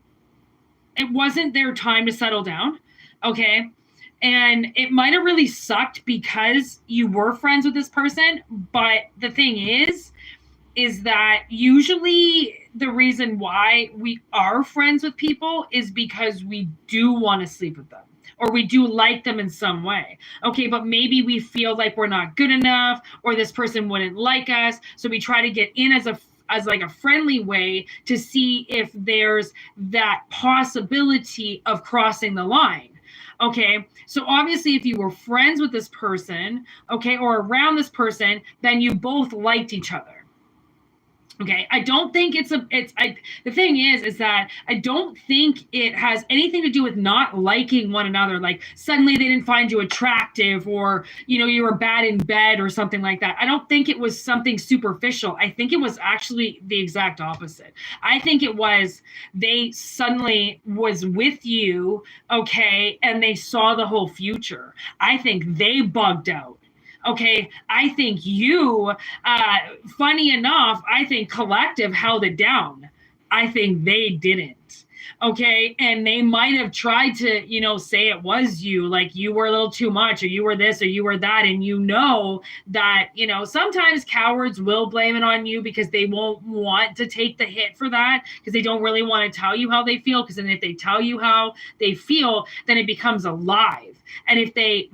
S1: it wasn't their time to settle down. Okay. And it might have really sucked because you were friends with this person. But the thing is that usually the reason why we are friends with people is because we do want to sleep with them, or we do like them in some way. Okay, but maybe we feel like we're not good enough, or this person wouldn't like us. So we try to get in as a friendly way to see if there's that possibility of crossing the line. Okay, so obviously if you were friends with this person, okay, or around this person, then you both liked each other. Okay, I don't think the thing is that I don't think it has anything to do with not liking one another. Like suddenly they didn't find you attractive, or, you were bad in bed or something like that. I don't think it was something superficial. I think it was actually the exact opposite. I think it was they suddenly was with you, okay, and they saw the whole future. I think they bugged out. Okay, I think you, funny enough, I think collective held it down. I think they didn't. Okay, and they might have tried to, say it was you, like you were a little too much, or you were this, or you were that. And that, sometimes cowards will blame it on you because they won't want to take the hit for that, because they don't really want to tell you how they feel. Because then if they tell you how they feel, then it becomes alive. And if they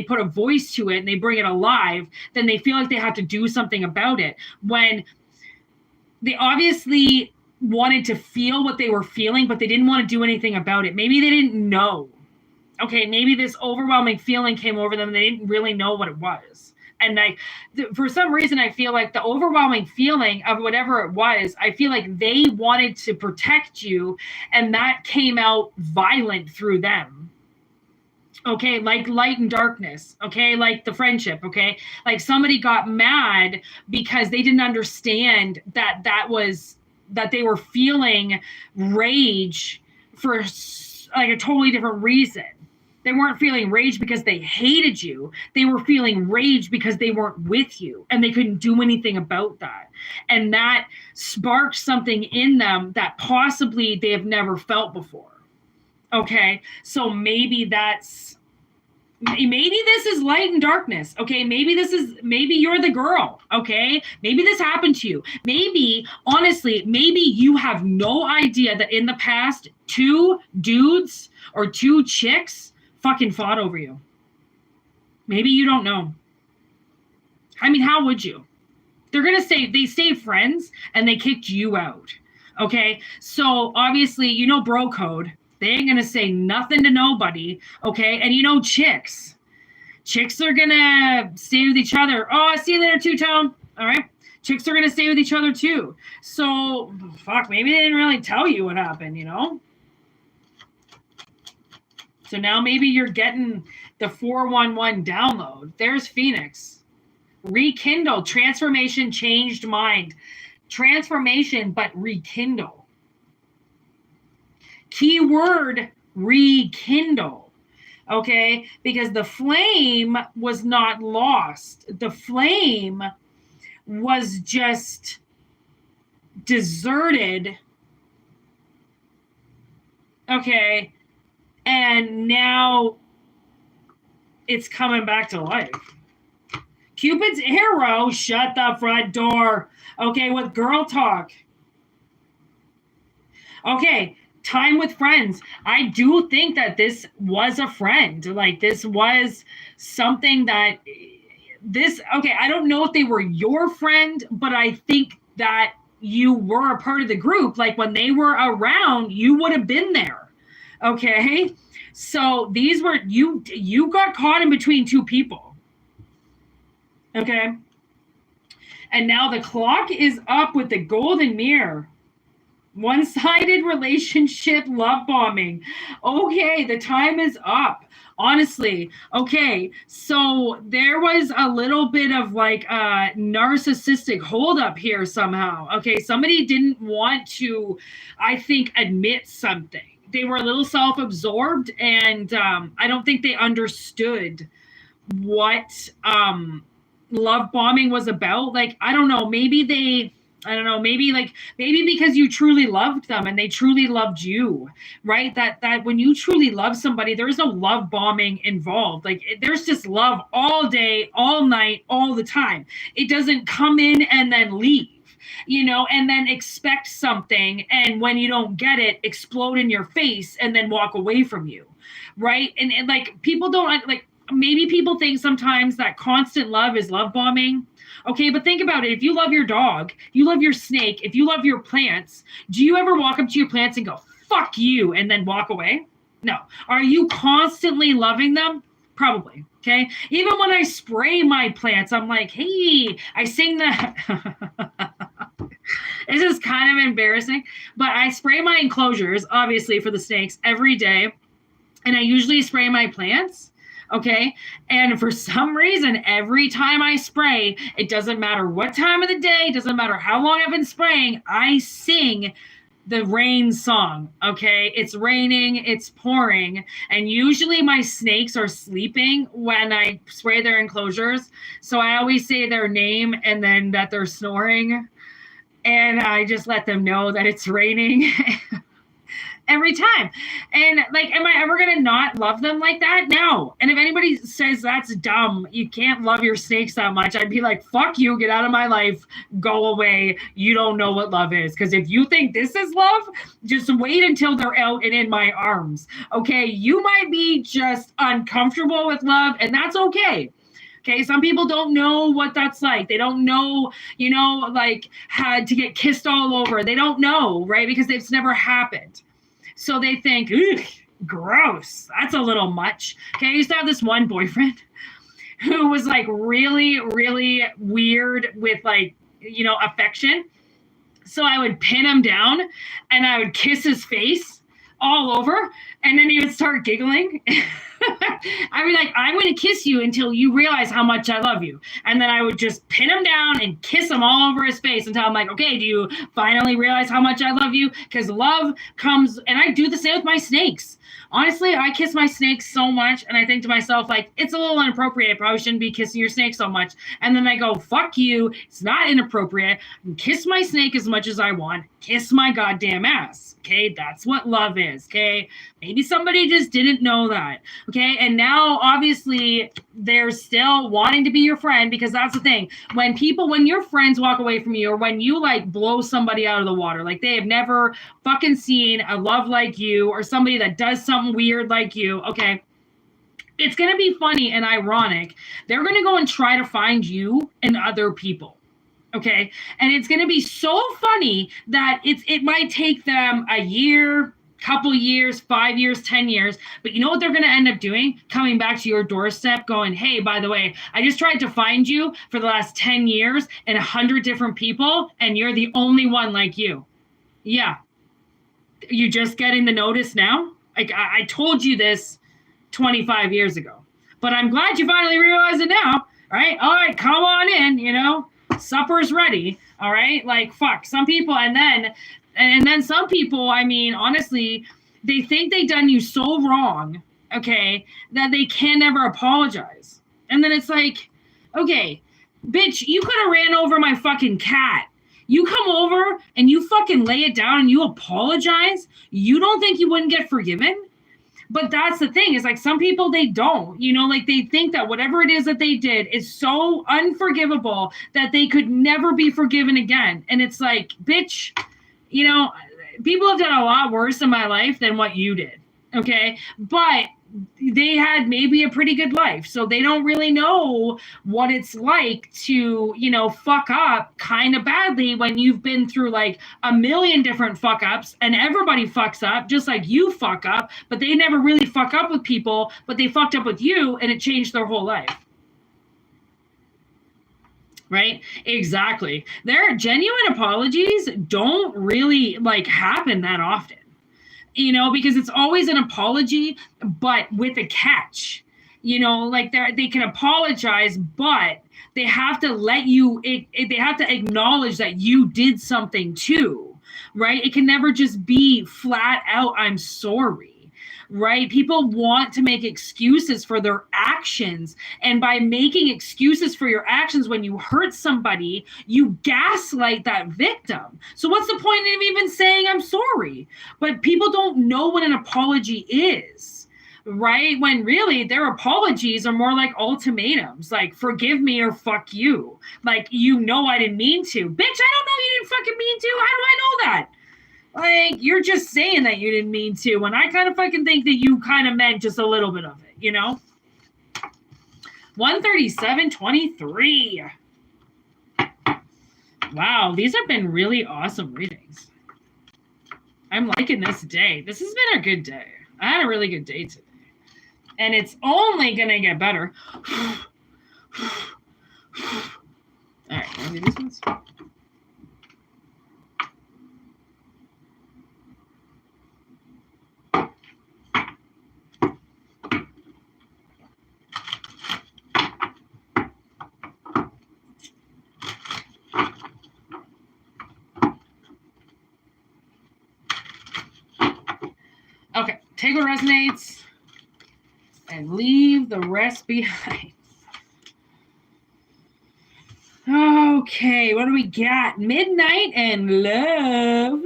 S1: put a voice to it and they bring it alive, then they feel like they have to do something about it, when they obviously wanted to feel what they were feeling, but they didn't want to do anything about it. Maybe they didn't know. Okay, maybe this overwhelming feeling came over them and they didn't really know what it was. And for some reason, I feel like the overwhelming feeling of whatever it was, I feel like they wanted to protect you, and that came out violent through them. Okay, like light and darkness, okay, like the friendship, okay, like somebody got mad because they didn't understand that they were feeling rage for like a totally different reason. They weren't feeling rage because they hated you. They were feeling rage because they weren't with you, and they couldn't do anything about that. And that sparked something in them that possibly they have never felt before. Okay, so maybe this is light and darkness. Okay, maybe you're the girl. Okay, maybe this happened to you. Maybe, honestly, maybe you have no idea that in the past 2 dudes or 2 chicks fucking fought over you. Maybe you don't know. I mean, how would you? They're going to say they stayed friends and they kicked you out. Okay. So obviously, you know, bro code. They ain't going to say nothing to nobody. Okay. And you know, chicks are going to stay with each other. Oh, I see you later, two-tone. All right. Chicks are going to stay with each other too. So fuck, maybe they didn't really tell you what happened, you know? So now maybe you're getting the 411 download. There's Phoenix. Rekindle, transformation, changed mind. Transformation, but rekindle. Keyword, rekindle. Okay? Because the flame was not lost. The flame was just deserted. Okay? And now it's coming back to life. Cupid's arrow, shut the front door. Okay, with girl talk. Okay, time with friends. I do think that this was a friend. Like, this was something that okay, I don't know if they were your friend, but I think that you were a part of the group. Like, when they were around, you would have been there. Okay, so these were, you got caught in between two people. Okay, and now the clock is up with the golden mirror. One-sided relationship love bombing. Okay, the time is up. Honestly, okay, so there was a little bit of like a narcissistic holdup here somehow. Okay, somebody didn't want to, I think, admit something. They were a little self-absorbed, and I don't think they understood what love bombing was about. Like, I don't know, maybe because you truly loved them and they truly loved you, right? That when you truly love somebody, there's no love bombing involved. Like, there's just love all day, all night, all the time. It doesn't come in and then leave, you know, and then expect something, and when you don't get it, explode in your face and then walk away from you, right? And like, people don't, like, maybe people think sometimes that constant love is love bombing. Okay, but think about it. If you love your dog, you love your snake, if you love your plants, do you ever walk up to your plants and go, fuck you, and then walk away? No. Are you constantly loving them? Probably. Okay. Even when I spray my plants, I'm like, hey, I sing the this is kind of embarrassing, but I spray my enclosures, obviously, for the snakes every day. And I usually spray my plants. Okay. And for some reason, every time I spray, it doesn't matter what time of the day, it doesn't matter how long I've been spraying, I sing the rain song. Okay. It's raining, it's pouring. And usually my snakes are sleeping when I spray their enclosures. So I always say their name and then that they're snoring. And I just let them know that it's raining. Every time. And like, am I ever going to not love them like that? No. And if anybody says that's dumb, you can't love your snakes that much, I'd be like, fuck you, get out of my life, go away. You don't know what love is. Because if you think this is love, just wait until they're out and in my arms. Okay. You might be just uncomfortable with love, and that's okay. Okay, some people don't know what that's like. They don't know, you know, like, how to get kissed all over. They don't know, right? Because it's never happened. So they think, ugh, gross. That's a little much. Okay, I used to have this one boyfriend who was like really, really weird with, like, you know, affection. So I would pin him down and I would kiss his face all over, and then he would start giggling. I'd be like, I'm going to kiss you until you realize how much I love you. And then I would just pin him down and kiss him all over his face until I'm like, okay, do you finally realize how much I love you? Because love comes, and I do the same with my snakes. Honestly, I kiss my snakes so much, and I think to myself, like, it's a little inappropriate. I probably shouldn't be kissing your snake so much. And then I go, fuck you. It's not inappropriate. Kiss my snake as much as I want. Kiss my goddamn ass. Okay, that's what love is. Okay, maybe somebody just didn't know that. Okay, and now obviously they're still wanting to be your friend, because that's the thing. When your friends walk away from you, or when you like blow somebody out of the water, like they have never fucking seen a love like you, or somebody that does something weird like you, okay, it's going to be funny and ironic. They're going to go and try to find you and other people. Okay. And it's going to be so funny that it might take them a year, couple years, 5 years, 10 years. But you know what they're going to end up doing? Coming back to your doorstep going, hey, by the way, I just tried to find you for the last 10 years and 100 different people, and you're the only one like you. Yeah. You just getting the notice now? Like I told you this 25 years ago, but I'm glad you finally realize it now. Right? All right, come on in, you know, supper's ready. All right. Like, fuck, some people. And then some people, I mean, honestly, they think they done you so wrong. Okay. That they can never apologize. And then it's like, okay, bitch, you could have ran over my fucking cat. You come over and you fucking lay it down and you apologize. You don't think you wouldn't get forgiven? But that's the thing, is like some people, they don't, you know, like they think that whatever it is that they did is so unforgivable that they could never be forgiven again. And it's like, bitch, you know, people have done a lot worse in my life than what you did. Okay. But they had maybe a pretty good life. So they don't really know what it's like to, you know, fuck up kind of badly when you've been through like a million different fuck ups, and everybody fucks up just like you fuck up, but they never really fuck up with people, but they fucked up with you and it changed their whole life. Right? Exactly. Their genuine apologies don't really like happen that often. You know, because it's always an apology, but with a catch. You know, like they can apologize, but they have to let you, they have to acknowledge that you did something too, right? It can never just be flat out, I'm sorry. Right? People want to make excuses for their actions. And by making excuses for your actions when you hurt somebody, you gaslight that victim. So what's the point of even saying I'm sorry? But people don't know what an apology is, right? When really their apologies are more like ultimatums, like forgive me or fuck you. Like, you know, I didn't mean to. Bitch, I don't know you didn't fucking mean to. How do I know that? Like, you're just saying that you didn't mean to, and I kind of fucking think that you kind of meant just a little bit of it, you know? 137.23. Wow, these have been really awesome readings. I'm liking this day. This has been a good day. I had a really good day today. And it's only going to get better. All right, can I do these ones? Okay, take what resonates and leave the rest behind. Okay, what do we got? Midnight and love.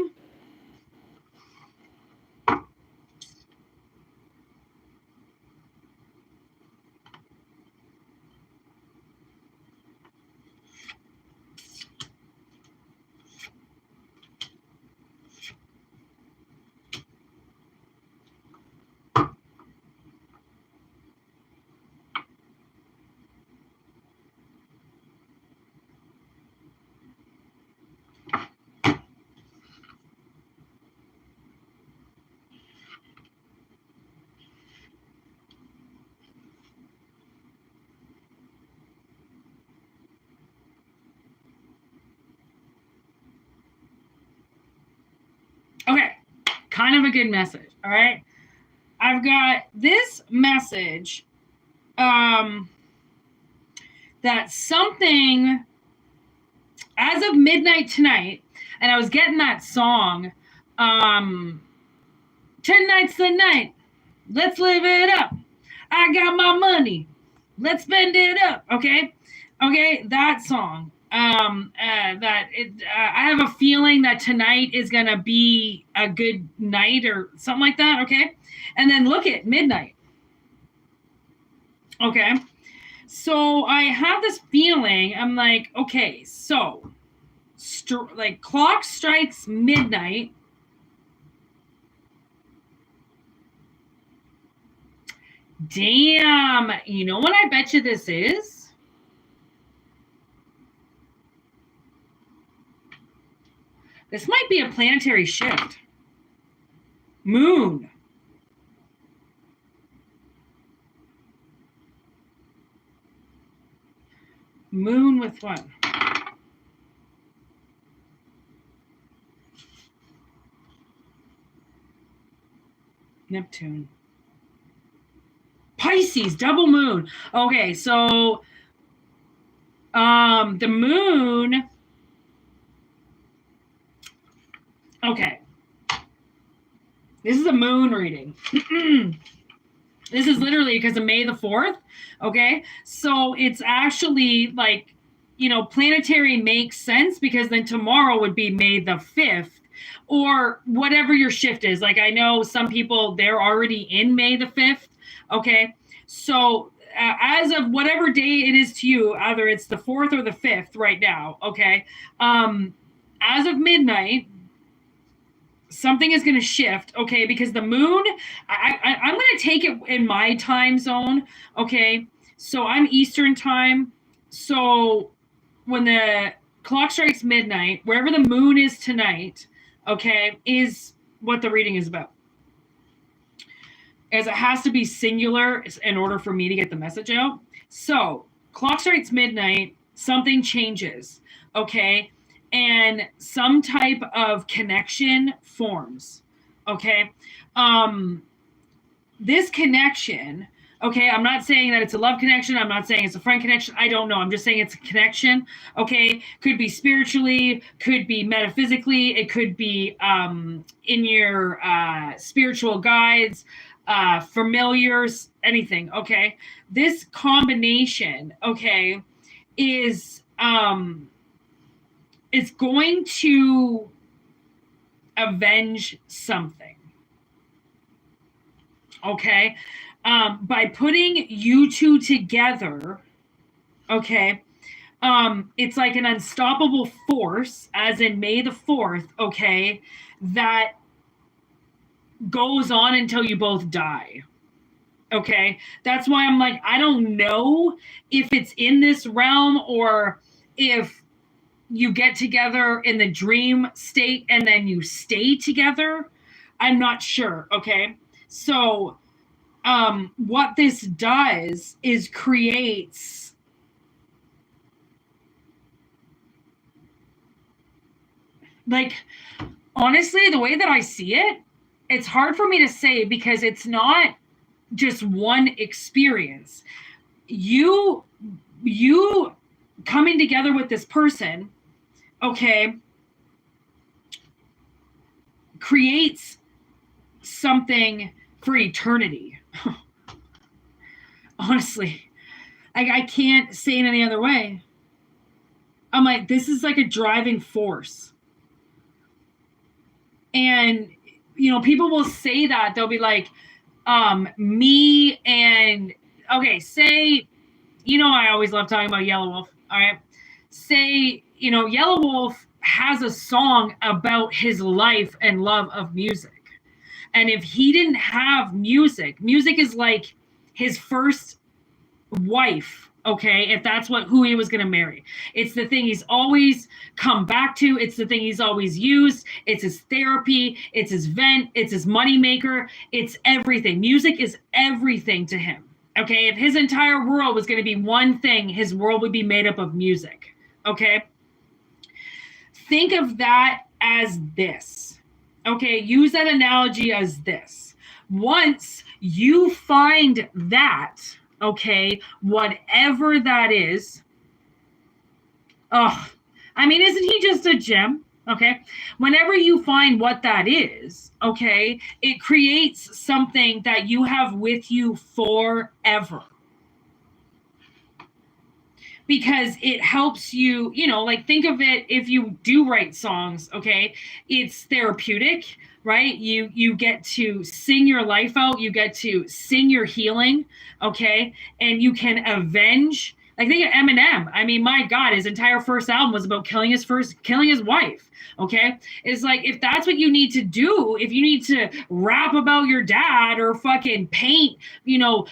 S1: Okay, kind of a good message, all right? I've got this message that something, as of midnight tonight, and I was getting that song, tonight's the night, let's live it up. I got my money, let's spend it up, okay? Okay, that song. I have a feeling that tonight is gonna be a good night or something like that, okay? And then look at midnight. Okay, so I have this feeling, I'm like, okay, so like clock strikes midnight. Damn. You know what I bet you this is? This might be a planetary shift. Moon. Moon with what? Neptune. Pisces, double moon. Okay, so the moon. Okay. This is a moon reading. This is literally because of May the 4th. Okay. So it's actually like, planetary makes sense because then tomorrow would be May the 5th or whatever your shift is. Like I know some people, they're already in May the 5th. Okay. So as of whatever day it is to you, either it's the 4th or the 5th right now. Okay. As of midnight, something is going to shift, okay? Because the moon, I'm going to take it in my time zone, okay? So I'm Eastern time. So when the clock strikes midnight, wherever the moon is tonight, okay, is what the reading is about. As it has to be singular in order for me to get the message out. So clock strikes midnight, something changes, okay? And some type of connection forms, okay? This connection, okay, I'm not saying that it's a love connection. I'm not saying it's a friend connection. I don't know. I'm just saying it's a connection, okay? Could be spiritually, could be metaphysically. It could be in your spiritual guides, familiars, anything, okay? This combination, okay, is... it's going to avenge something. Okay. By putting you two together, okay, it's like an unstoppable force, as in May the 4th, okay, that goes on until you both die. Okay. That's why I'm like, I don't know if it's in this realm or if you get together in the dream state and then you stay together. I'm not sure. Okay. So, what this does is creates like, honestly, the way that I see it, it's hard for me to say because it's not just one experience. You coming together with this person, okay, creates something for eternity. Honestly, I can't say it any other way. I'm like, this is like a driving force. And, people will say that. They'll be like, me and, okay, say, I always love talking about Yellow Wolf. All right. Say, Yellow Wolf has a song about his life and love of music. And if he didn't have music is like his first wife, okay? If that's who he was going to marry. It's the thing he's always come back to. It's the thing he's always used. It's his therapy. It's his vent. It's his moneymaker. It's everything. Music is everything to him, okay? If his entire world was going to be one thing, his world would be made up of music, okay? Think of that as this, okay? Use that analogy as this. Once you find that, okay, whatever that is, isn't he just a gem? Okay. Whenever you find what that is, okay, it creates something that you have with you forever. Because it helps you, like think of it, if you do write songs, okay, it's therapeutic, right? You get to sing your life out. You get to sing your healing, okay? And you can avenge. Like think of Eminem. I mean, my God, his entire first album was about killing his wife. Okay, it's like if that's what you need to do, if you need to rap about your dad or fucking paint, the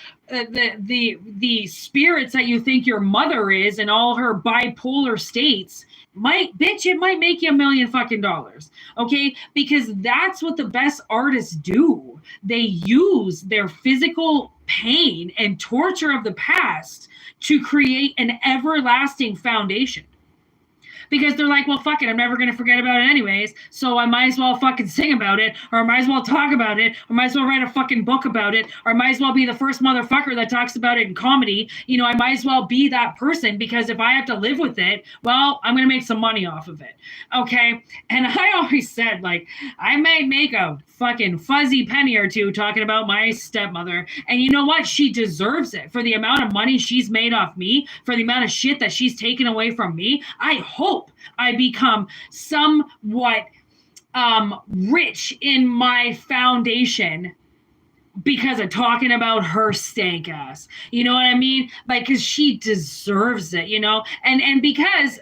S1: spirits that you think your mother is and all her bipolar states, it might make you $1 million fucking dollars. Okay, because that's what the best artists do. They use their physical pain and torture of the past to create an everlasting foundation. Because they're like, well, fuck it, I'm never going to forget about it anyways, so I might as well fucking sing about it, or I might as well talk about it, or I might as well write a fucking book about it, or I might as well be the first motherfucker that talks about it in comedy. I might as well be that person, because if I have to live with it, well, I'm going to make some money off of it. Okay? And I always said, like, I may make a fucking fuzzy penny or two talking about my stepmother, and you know what? She deserves it for the amount of money she's made off me, for the amount of shit that she's taken away from me. I hope I become somewhat rich in my foundation because of talking about her stank ass. You know what I mean? Like, because she deserves it, and because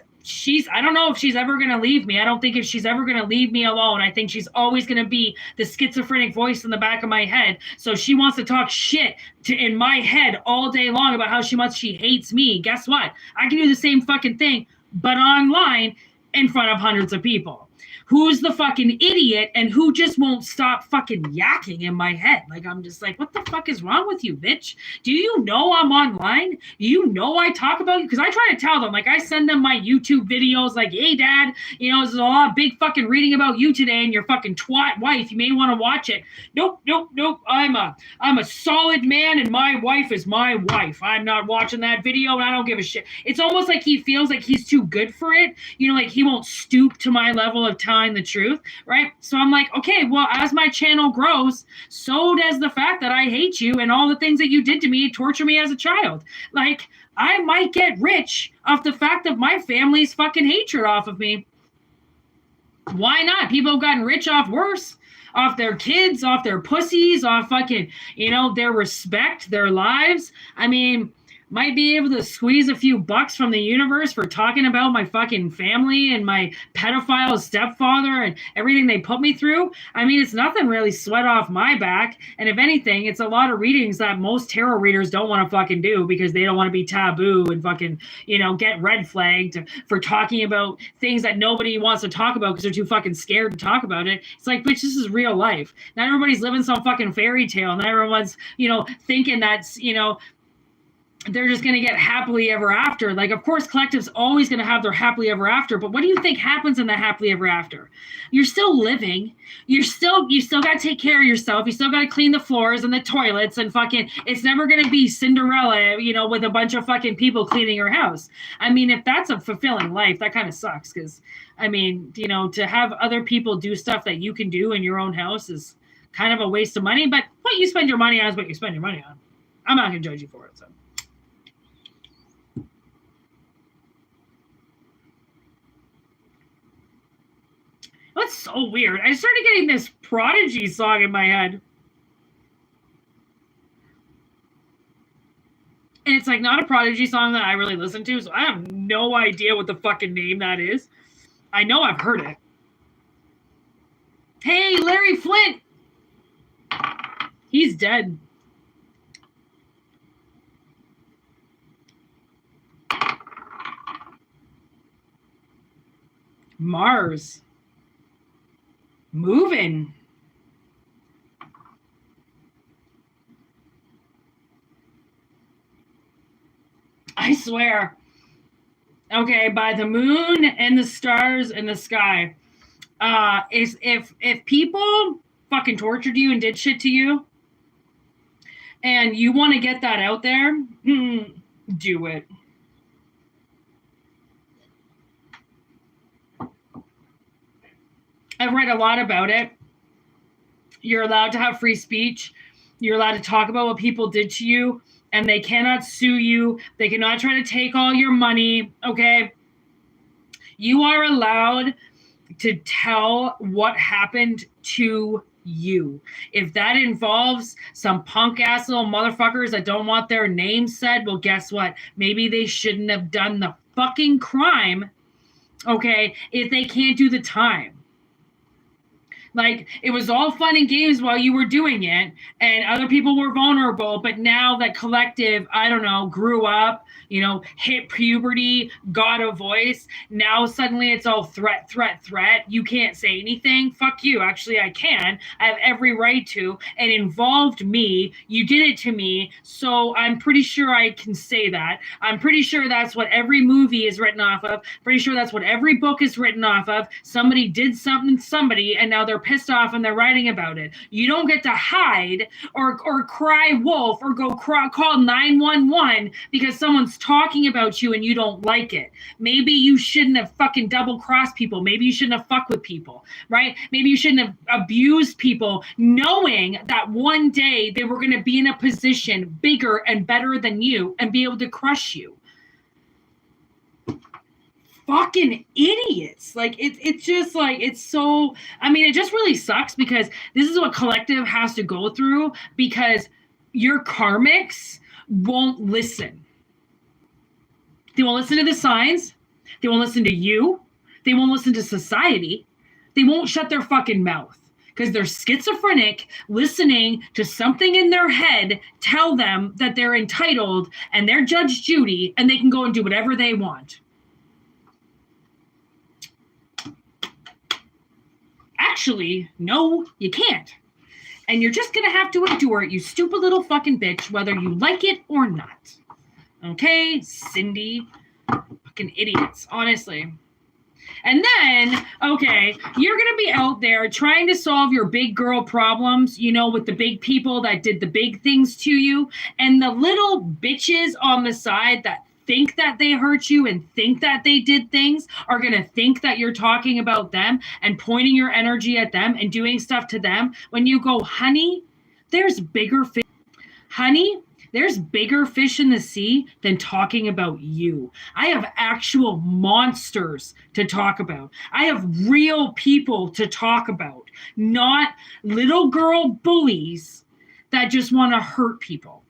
S1: I don't know if she's ever going to leave me. I don't think if she's ever going to leave me alone. I think she's always going to be the schizophrenic voice in the back of my head. So she wants to talk shit in my head all day long about how much she hates me. Guess what? I can do the same fucking thing, but online in front of hundreds of people. Who's the fucking idiot and who just won't stop fucking yakking in my head? Like, I'm just like, what the fuck is wrong with you, bitch? Do you know I'm online? Do you know I talk about you? Because I try to tell them, like, I send them my YouTube videos, like, hey, Dad, there's a lot of big fucking reading about you today and your fucking twat wife. You may want to watch it. Nope. I'm a solid man and my wife is my wife. I'm not watching that video and I don't give a shit. It's almost like he feels like he's too good for it. Like he won't stoop to my level of time. The truth, right? So I'm like, okay, well, as my channel grows, so does the fact that I hate you and all the things that you did to me, torture me as a child. Like, I might get rich off the fact of my family's fucking hatred off of me. Why not? People have gotten rich off worse. Off their kids, off their pussies, off fucking, their respect, their lives. I mean, might be able to squeeze a few bucks from the universe for talking about my fucking family and my pedophile stepfather and everything they put me through. I mean, it's nothing really sweat off my back. And if anything, it's a lot of readings that most tarot readers don't want to fucking do because they don't want to be taboo and fucking, get red flagged for talking about things that nobody wants to talk about because they're too fucking scared to talk about it. It's like, bitch, this is real life. Not everybody's living some fucking fairy tale. Not everyone's, thinking that's, they're just going to get happily ever after. Like, of course, collective's always going to have their happily ever after. But what do you think happens in the happily ever after? You're still living. You still got to take care of yourself. You still got to clean the floors and the toilets and fucking, it's never going to be Cinderella, with a bunch of fucking people cleaning your house. I mean, if that's a fulfilling life, that kind of sucks. Because, I mean, to have other people do stuff that you can do in your own house is kind of a waste of money. But what you spend your money on is what you spend your money on. I'm not going to judge you for it, so. That's so weird. I started getting this Prodigy song in my head. And it's like not a Prodigy song that I really listen to, so I have no idea what the fucking name that is. I know I've heard it. Hey, Larry Flint! He's dead. Mars. Moving. I swear. Okay, by the moon and the stars in the sky. If people fucking tortured you and did shit to you, and you want to get that out there, do it. I've read a lot about it. You're allowed to have free speech. You're allowed to talk about what people did to you, and they cannot sue you. They cannot try to take all your money, okay? You are allowed to tell what happened to you. If that involves some punk ass little motherfuckers that don't want their name said, well, guess what? Maybe they shouldn't have done the fucking crime, okay, if they can't do the time. Like, it was all fun and games while you were doing it, and other people were vulnerable, but now that collective, I don't know, grew up, you know, hit puberty, got a voice, now suddenly it's all threat. You can't say anything. Fuck you. Actually, I can. I have every right to. It involved me. You did it to me, so I'm pretty sure I can say that. I'm pretty sure that's what every movie is written off of. Pretty sure that's what every book is written off of. Somebody did something to somebody, and now they're pissed off and they're writing about it. You don't get to hide or cry wolf or go call 911 because someone's talking about you and you don't like it. Maybe you shouldn't have fucking double crossed people. Maybe you shouldn't have fucked with people, right? Maybe you shouldn't have abused people knowing that one day they were going to be in a position bigger and better than you and be able to crush you. Fucking idiots. Like, it's just like, it's so, I mean, it just really sucks because this is what collective has to go through because your karmics won't listen. They won't listen to the signs. They won't listen to you. They won't listen to society. They won't shut their fucking mouth because they're schizophrenic, listening to something in their head tell them that they're entitled and they're Judge Judy and they can go and do whatever they want. Actually, no, you can't. And you're just going to have to endure it, you stupid little fucking bitch, whether you like it or not. Okay, Cindy? Fucking idiots, honestly. And then, okay, you're going to be out there trying to solve your big girl problems, you know, with the big people that did the big things to you. And the little bitches on the side that think that they hurt you and think that they did things are going to think that you're talking about them and pointing your energy at them and doing stuff to them when you go, honey, there's bigger fish. Honey, there's bigger fish in the sea than talking about you. I have actual monsters to talk about. I have real people to talk about, not little girl bullies that just want to hurt people.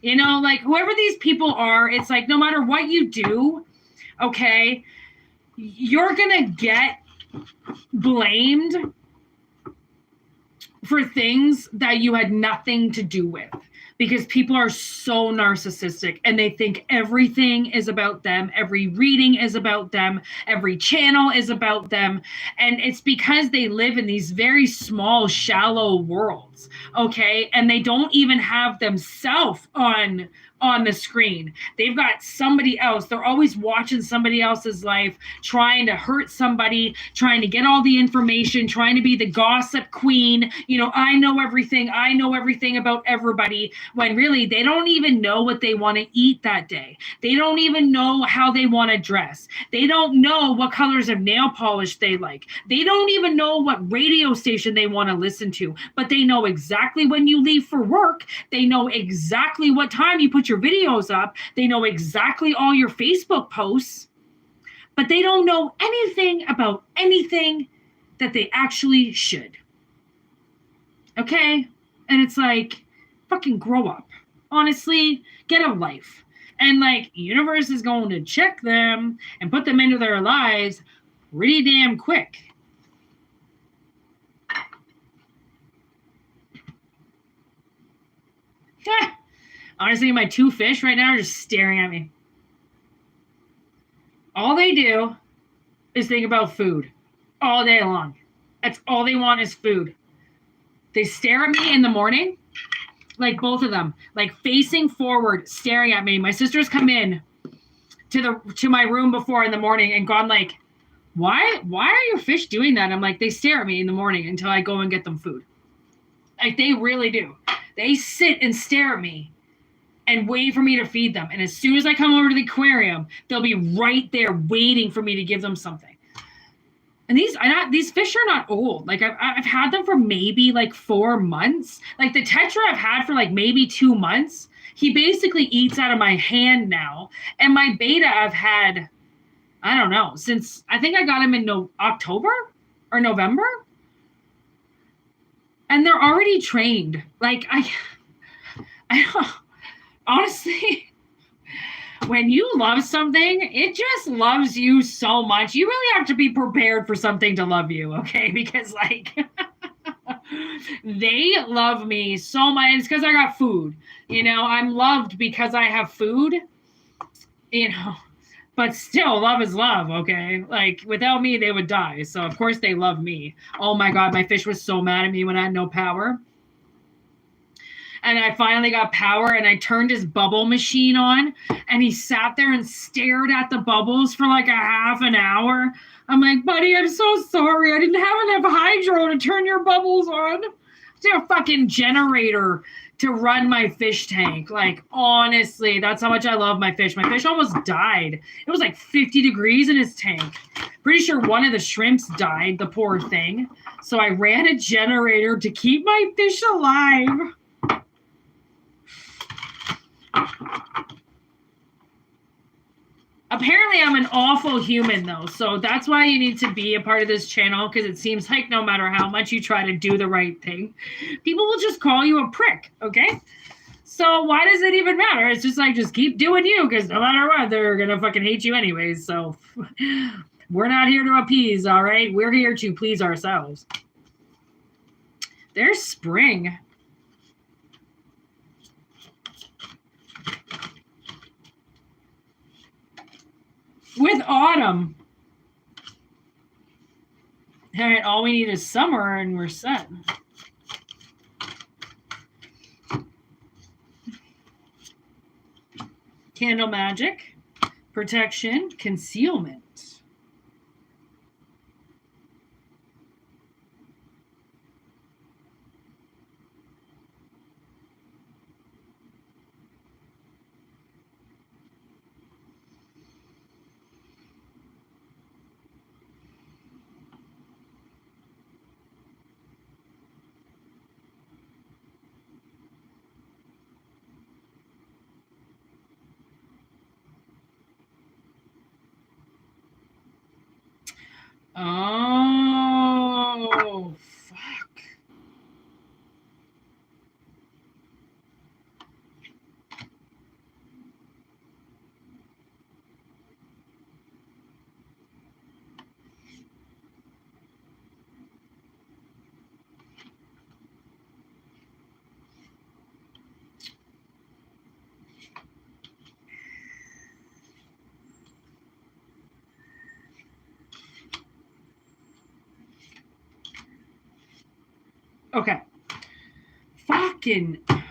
S1: You know, like whoever these people are, it's like no matter what you do, okay, you're going to get blamed for things that you had nothing to do with because people are so narcissistic and they think everything is about them. Every reading is about them. Every channel is about them. And it's because they live in these very small, shallow worlds, okay? And they don't even have themselves on the screen. They've got somebody else. They're always watching somebody else's life, trying to hurt somebody, trying to get all the information, trying to be the gossip queen. You know, I know everything about everybody, when really they don't even know what they want to eat that day. They don't even know how they want to dress. They don't know what colors of nail polish they like. They don't even know what radio station they want to listen to, but they know exactly when you leave for work. They know exactly what time you put your videos up. They know exactly all your Facebook posts, but they don't know anything about anything that they actually should. Okay? And it's like, fucking grow up. Honestly, get a life. And like, universe is going to check them and put them into their lives pretty damn quick. Honestly, my two fish right now are just staring at me. All they do is think about food all day long. That's all they want is food. They stare at me in the morning, like both of them, like facing forward, staring at me. My sister's come in to my room before in the morning and gone like, why are your fish doing that? I'm like, they stare at me in the morning until I go and get them food. Like, they really do. They sit and stare at me and wait for me to feed them. And as soon as I come over to the aquarium, they'll be right there waiting for me to give them something. And these fish are not old. Like, I've had them for maybe like 4 months. Like, the tetra I've had for like maybe 2 months. He basically eats out of my hand now. And my beta I've had, I don't know, since I think I got him in October or November. and they're already trained. Like I honestly, when you love something, it just loves you so much. You really have to be prepared for something to love you, okay? Because like they love me so much. It's because I got food. I'm loved because I have food. But still, love is love, okay? Like, without me, they would die. So, of course, they love me. Oh, my God, my fish was so mad at me when I had no power. And I finally got power, and I turned his bubble machine on, and he sat there and stared at the bubbles for like a half an hour. I'm like, buddy, I'm so sorry. I didn't have enough hydro to turn your bubbles on. It's a fucking generator to run my fish tank. Like, honestly, that's how much I love my fish. My fish almost died. It was like 50 degrees in his tank. Pretty sure one of the shrimps died, the poor thing. So I ran a generator to keep my fish alive. Apparently, I'm an awful human, though. So that's why you need to be a part of this channel, because it seems like no matter how much you try to do the right thing, people will just call you a prick, okay? So why does it even matter? It's just like, just keep doing you, because no matter what, they're going to fucking hate you anyways. So we're not here to appease, all right? We're here to please ourselves. There's spring. With autumn. All right, all we need is summer and we're set. Candle magic, protection, concealment. Oh, fuck. Okay. Fucking. All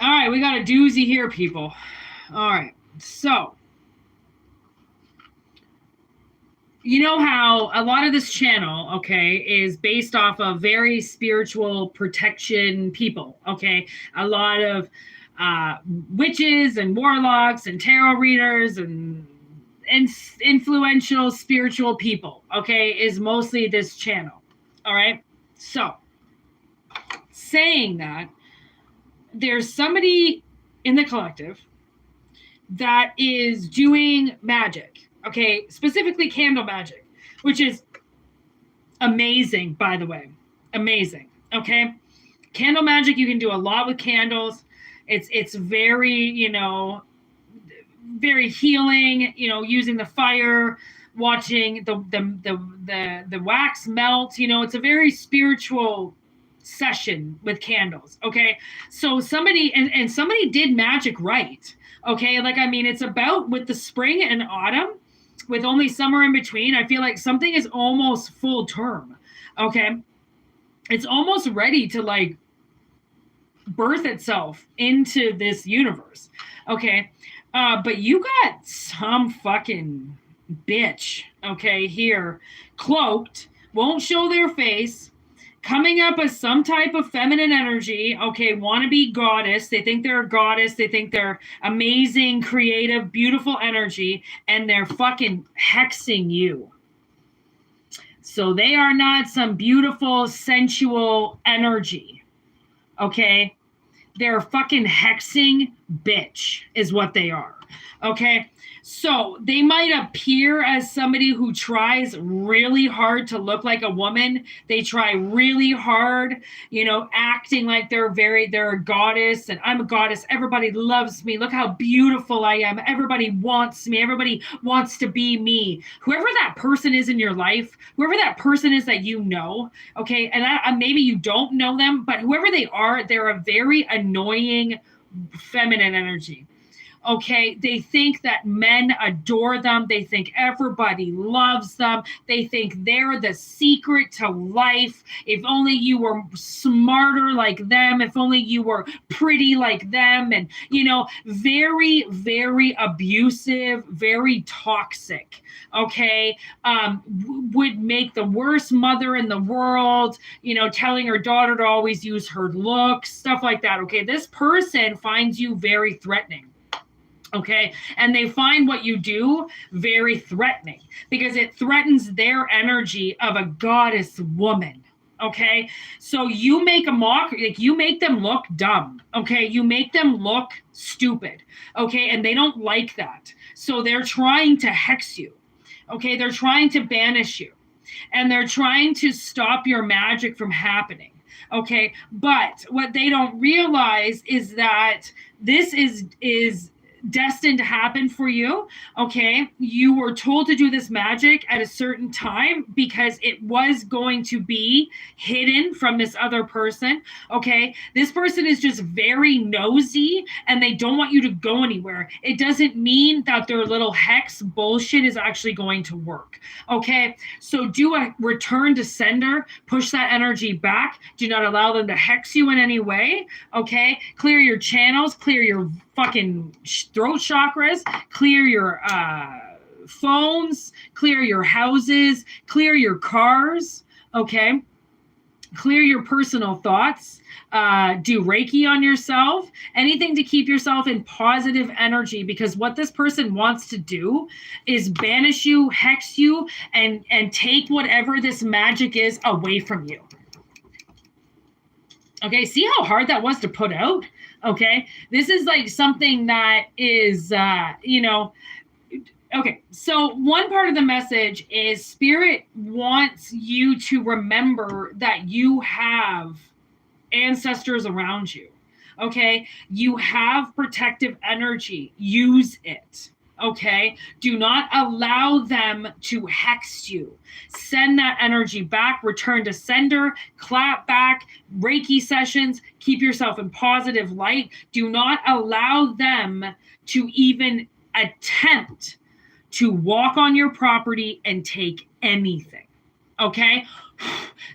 S1: right, we got a doozy here, people. All right. So, you know how a lot of this channel, okay, is based off of very spiritual protection people, okay? A lot of witches and warlocks and tarot readers and influential spiritual people, okay, is mostly this channel. All right. So, saying that, there's somebody in the collective that is doing magic, okay, specifically candle magic, which is amazing, by the way. Amazing. Okay. Candle magic, you can do a lot with candles. It's very, very healing, using the fire, watching the wax melt, it's a very spiritual session with candles. Okay. So somebody and somebody did magic right. Okay. Like, I mean, it's about with the spring and autumn with only summer in between. I feel like something is almost full term. Okay. It's almost ready to like birth itself into this universe. Okay. But you got some fucking bitch, okay, here, cloaked, won't show their face, coming up as some type of feminine energy, okay, wannabe goddess. They think they're a goddess. They think they're amazing, creative, beautiful energy, and they're fucking hexing you. So they are not some beautiful, sensual energy, okay? They're fucking hexing bitch is what they are. Okay. So they might appear as somebody who tries really hard to look like a woman. They try really hard, acting like they're a goddess, and I'm a goddess. Everybody loves me. Look how beautiful I am. Everybody wants me. Everybody wants to be me. Whoever that person is in your life, whoever that person is that okay, and maybe you don't know them, but whoever they are, they're a very annoying feminine energy. Okay, they think that men adore them. They think everybody loves them. They think they're the secret to life. If only you were smarter like them, if only you were pretty like them, and, very, very abusive, very toxic. Okay, would make the worst mother in the world, telling her daughter to always use her looks, stuff like that. Okay, this person finds you very threatening. Okay. And they find what you do very threatening because it threatens their energy of a goddess woman. Okay. So you make you make them look dumb. Okay. You make them look stupid. Okay. And they don't like that. So they're trying to hex you. Okay. They're trying to banish you, and they're trying to stop your magic from happening. Okay. But what they don't realize is that this is destined to happen for you. Okay, you were told to do this magic at a certain time because it was going to be hidden from this other person. Okay, this person is just very nosy and they don't want you to go anywhere. It doesn't mean that their little hex bullshit is actually going to work. Okay, so do a return to sender, push that energy back. Do not allow them to hex you in any way. Okay, clear your channels, clear your fucking throat chakras, clear your phones, clear your houses, clear your cars. Okay, clear your personal thoughts. Do Reiki on yourself, anything to keep yourself in positive energy, because what this person wants to do is banish you, hex you, and take whatever this magic is away from you. Okay, see how hard that was to put out? Okay, this is like something that is, okay, so one part of the message is Spirit wants you to remember that you have ancestors around you. Okay, you have protective energy. Use it. Okay, do not allow them to hex you. Send that energy back, return to sender, clap back, Reiki sessions, keep yourself in positive light. Do not allow them to even attempt to walk on your property and take anything. Okay,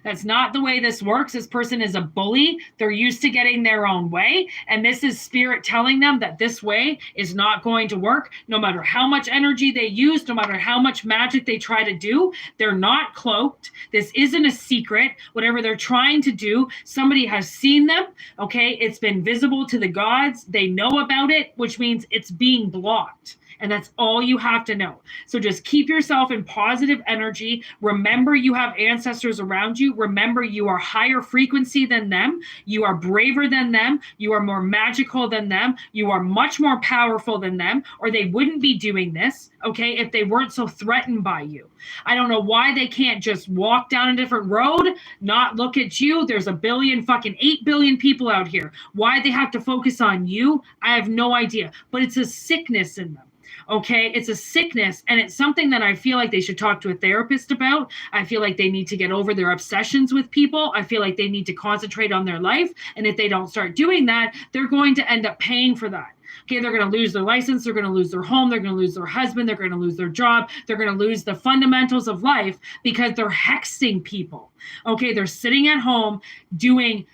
S1: that's not the way this works. This person is a bully. They're used to getting their own way. And this is Spirit telling them that this way is not going to work. No matter how much energy they use, no matter how much magic they try to do, they're not cloaked. This isn't a secret. Whatever they're trying to do, somebody has seen them. Okay, it's been visible to the gods. They know about it, which means it's being blocked. And that's all you have to know. So just keep yourself in positive energy. Remember, you have ancestors around you. Remember, you are higher frequency than them. You are braver than them. You are more magical than them. You are much more powerful than them, or they wouldn't be doing this, okay, if they weren't so threatened by you. I don't know why they can't just walk down a different road, not look at you. There's 8 billion people out here. Why they have to focus on you, I have no idea. But it's a sickness in them. Okay, it's a sickness, and it's something that I feel like they should talk to a therapist about. I feel like they need to get over their obsessions with people. I feel like they need to concentrate on their life, and if they don't start doing that, they're going to end up paying for that. Okay, they're going to lose their license, they're going to lose their home, they're going to lose their husband, they're going to lose their job, they're going to lose the fundamentals of life because they're hexing people. Okay, they're sitting at home doing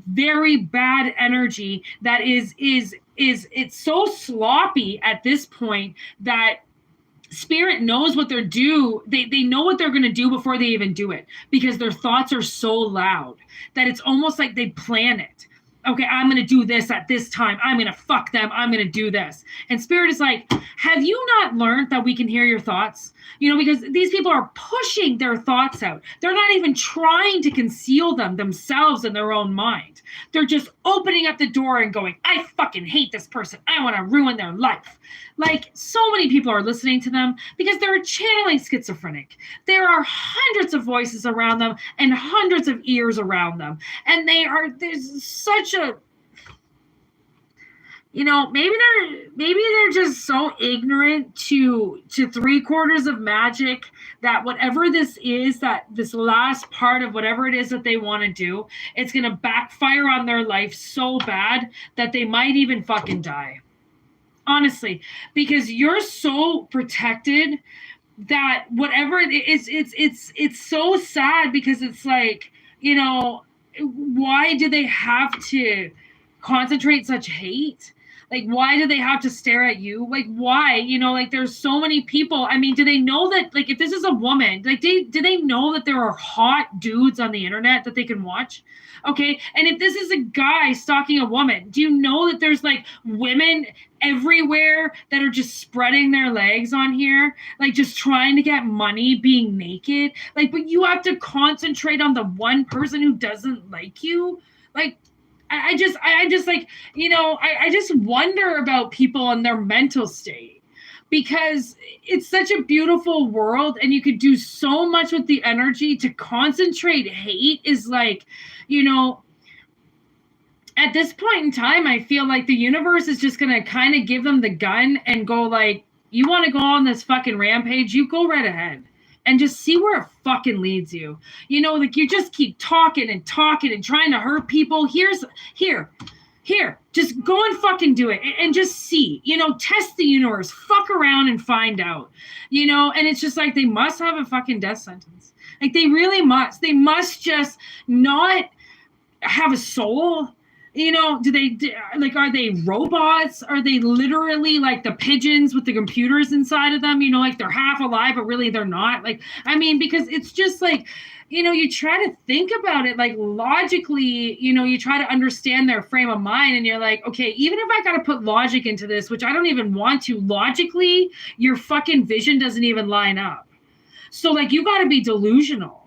S1: very bad energy that is it's so sloppy at this point that Spirit knows what they're due. They know what they're going to do before they even do it, because their thoughts are so loud that it's almost like they plan it. Okay, I'm going to do this at this time. I'm going to fuck them. I'm going to do this. And Spirit is like, have you not learned that we can hear your thoughts? Because these people are pushing their thoughts out. They're not even trying to conceal them themselves in their own mind. They're just opening up the door and going, I fucking hate this person. I want to ruin their life. Like, so many people are listening to them because they're channeling schizophrenic. There are hundreds of voices around them and hundreds of ears around them. And there's such a, you know, maybe they're just so ignorant to 3/4 of magic that whatever this is, that this last part of whatever it is that they want to do, it's going to backfire on their life so bad that they might even fucking die. Honestly, because you're so protected that whatever it is, it's so sad, because it's like, you know, why do they have to concentrate such hate? Like, why do they have to stare at you? Like, why? You know, like, there's so many people. I mean, do they know that, like, if this is a woman, like, do they know that there are hot dudes on the internet that they can watch? Okay. And if this is a guy stalking a woman, do you know that there's, like, women everywhere that are just spreading their legs on here, like, just trying to get money being naked? Like, but you have to concentrate on the one person who doesn't like you? Like, I just like, you know, I just wonder about people and their mental state, because it's such a beautiful world and you could do so much with the energy. To concentrate hate is like, you know, at this point in time, I feel like the universe is just going to kind of give them the gun and go like, you want to go on this fucking rampage? You go right ahead. And just see where it fucking leads you. You know, like, you just keep talking and trying to hurt people. Here, just go and fucking do it and just see, you know, test the universe, fuck around and find out, you know. And it's just like, they must have a fucking death sentence. Like, they really must. They must just not have a soul. You know, are they robots? Are they literally like the pigeons with the computers inside of them? You know, like, they're half alive, but really they're not. Like, I mean, because it's just like, you know, you try to think about it, like, logically, you know, you try to understand their frame of mind, and you're like, okay, even if I got to put logic into this, which I don't even want to, logically, your fucking vision doesn't even line up. So, like, you got to be delusional.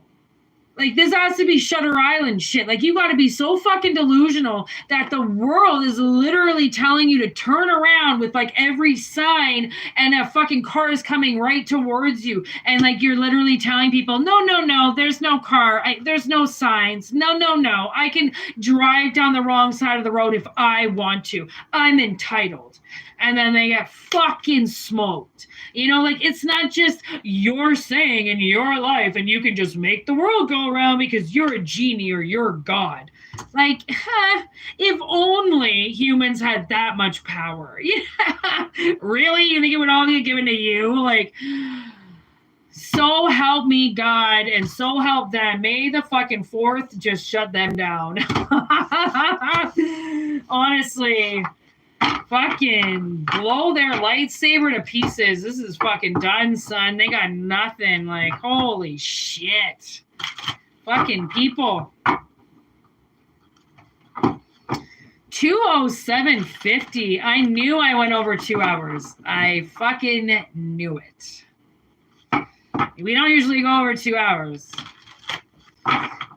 S1: Like, this has to be Shutter Island shit. Like, you got to be so fucking delusional that the world is literally telling you to turn around with, like, every sign, and a fucking car is coming right towards you. And, like, you're literally telling people, no, there's no car. There's no signs. No. I can drive down the wrong side of the road if I want to. I'm entitled. And then they get fucking smoked. You know, like, it's not just you're saying in your life and you can just make the world go around because you're a genie or you're God. Like, if only humans had that much power. Really? You think it would all get given to you? Like, so help me God, and so help them. May the fucking 4th just shut them down. Honestly. Fucking blow their lightsaber to pieces. This is fucking done, son. They got nothing. Like, holy shit. Fucking people. 2:07:50. I knew I went over 2 hours. I fucking knew it. We don't usually go over 2 hours.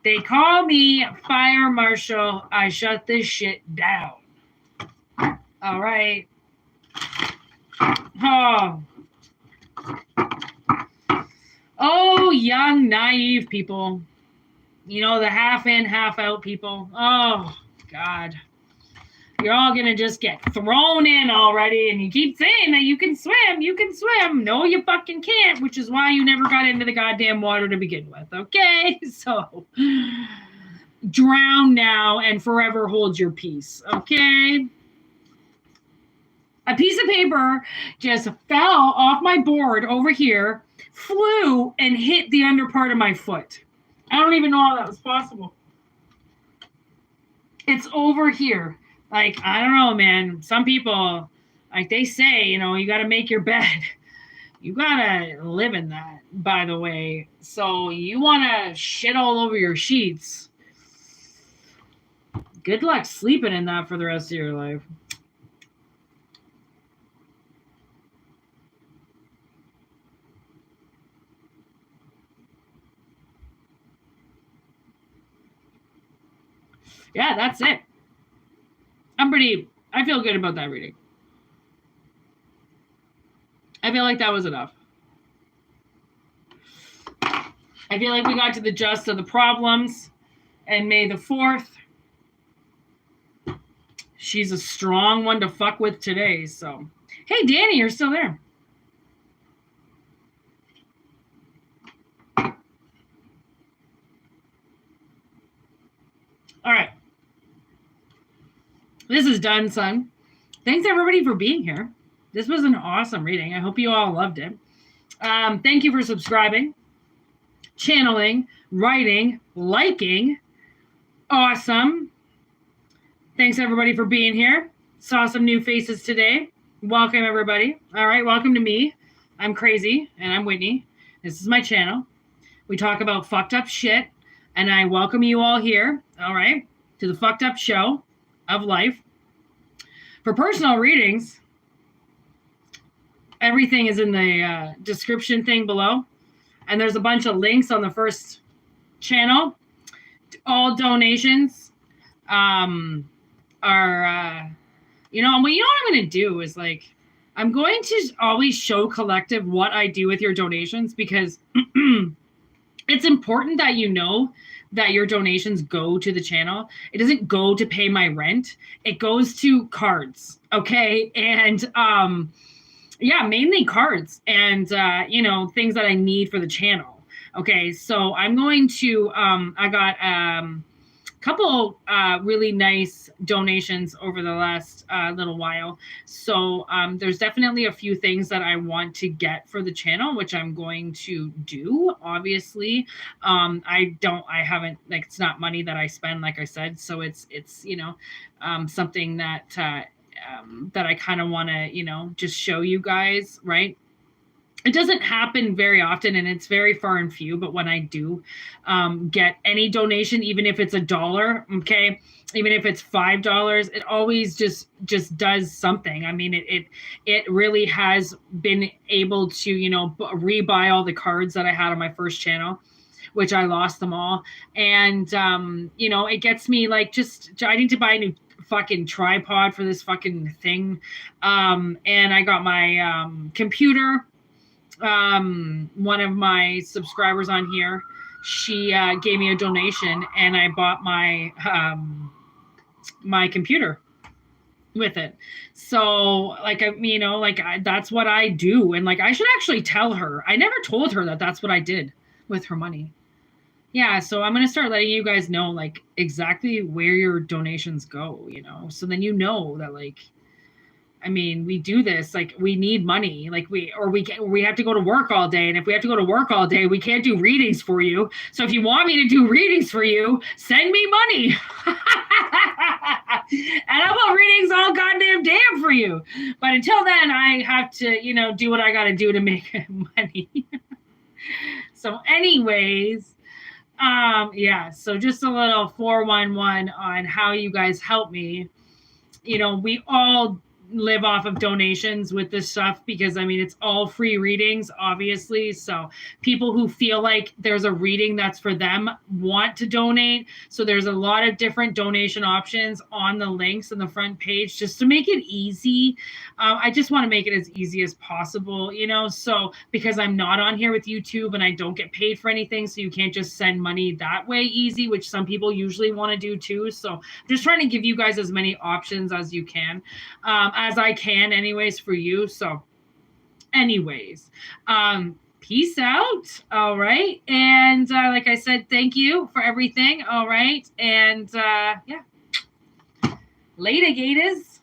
S1: They call me Fire Marshal. I shut this shit down. All right. Oh, young, naive people. You know, the half in, half out people. Oh, God. You're all going to just get thrown in already, and you keep saying that you can swim. You can swim. No, you fucking can't, which is why you never got into the goddamn water to begin with, okay? So, drown now and forever hold your peace, okay? A piece of paper just fell off my board over here, flew, and hit the under part of my foot. I don't even know how that was possible. It's over here. Like, I don't know, man. Some people, like they say, you know, you got to make your bed. You got to live in that, by the way. So you want to shit all over your sheets. Good luck sleeping in that for the rest of your life. Yeah, that's it. I feel good about that reading. I feel like that was enough. I feel like we got to the gist of the problems, and May the 4th. She's a strong one to fuck with today, so. Hey, Danny, you're still there. All right. This is done, son. Thanks, everybody, for being here. This was an awesome reading. I hope you all loved it. Thank you for subscribing, channeling, writing, liking. Awesome. Thanks, everybody, for being here. Saw some new faces today. Welcome, everybody. All right, welcome to me. I'm Crazy, and I'm Whitney. This is my channel. We talk about fucked up shit, and I welcome you all here, all right, to the fucked up show of life. For personal readings, everything is in the description thing below, and there's a bunch of links on the first channel. All donations are, you know what I'm going to do is like, I'm going to always show collective what I do with your donations, because it's important that you know that your donations go to the channel. It doesn't go to pay my rent. It goes to cards. Okay. And, yeah, mainly cards and, you know, things that I need for the channel. Okay. So I'm going to, I got, couple really nice donations over the last little while. So there's definitely a few things that I want to get for the channel, which I'm going to do. Obviously, I haven't, like, it's not money that I spend, like I said. So it's you know, something that that I kind of want to, you know, just show you guys, right? It doesn't happen very often, and it's very far and few, but when I do get any donation, even if it's $1, okay, even if it's $5, it always just does something. I mean, it really has been able to, you know, rebuy all the cards that I had on my first channel, which I lost them all. And, you know, it gets me like, I need to buy a new fucking tripod for this fucking thing. And I got my computer. One of my subscribers on here, she gave me a donation, and I bought my my computer with it. So, like, you know, like, that's what I do. And, like, I should actually tell her. I never told her that that's what I did with her money. Yeah, so I'm going to start letting you guys know, like, exactly where your donations go, you know, so then you know that, like, I mean, we do this, like, we need money, like, we have to go to work all day. And if we have to go to work all day, we can't do readings for you. So if you want me to do readings for you, send me money. And I will readings all goddamn damn for you. But until then, I have to, you know, do what I got to do to make money. So anyways, yeah, so just a little 411 on how you guys help me. You know, we all live off of donations with this stuff, because I mean, it's all free readings, obviously. So people who feel like there's a reading that's for them want to donate. So there's a lot of different donation options on the links in the front page, just to make it easy. I just want to make it as easy as possible, you know, so because I'm not on here with YouTube and I don't get paid for anything, so you can't just send money that way easy, which some people usually want to do too. So I'm just trying to give you guys as many options as you can. As I can anyways for you. So anyways, peace out. All right. And like I said, thank you for everything. All right. And yeah. Later, Gators.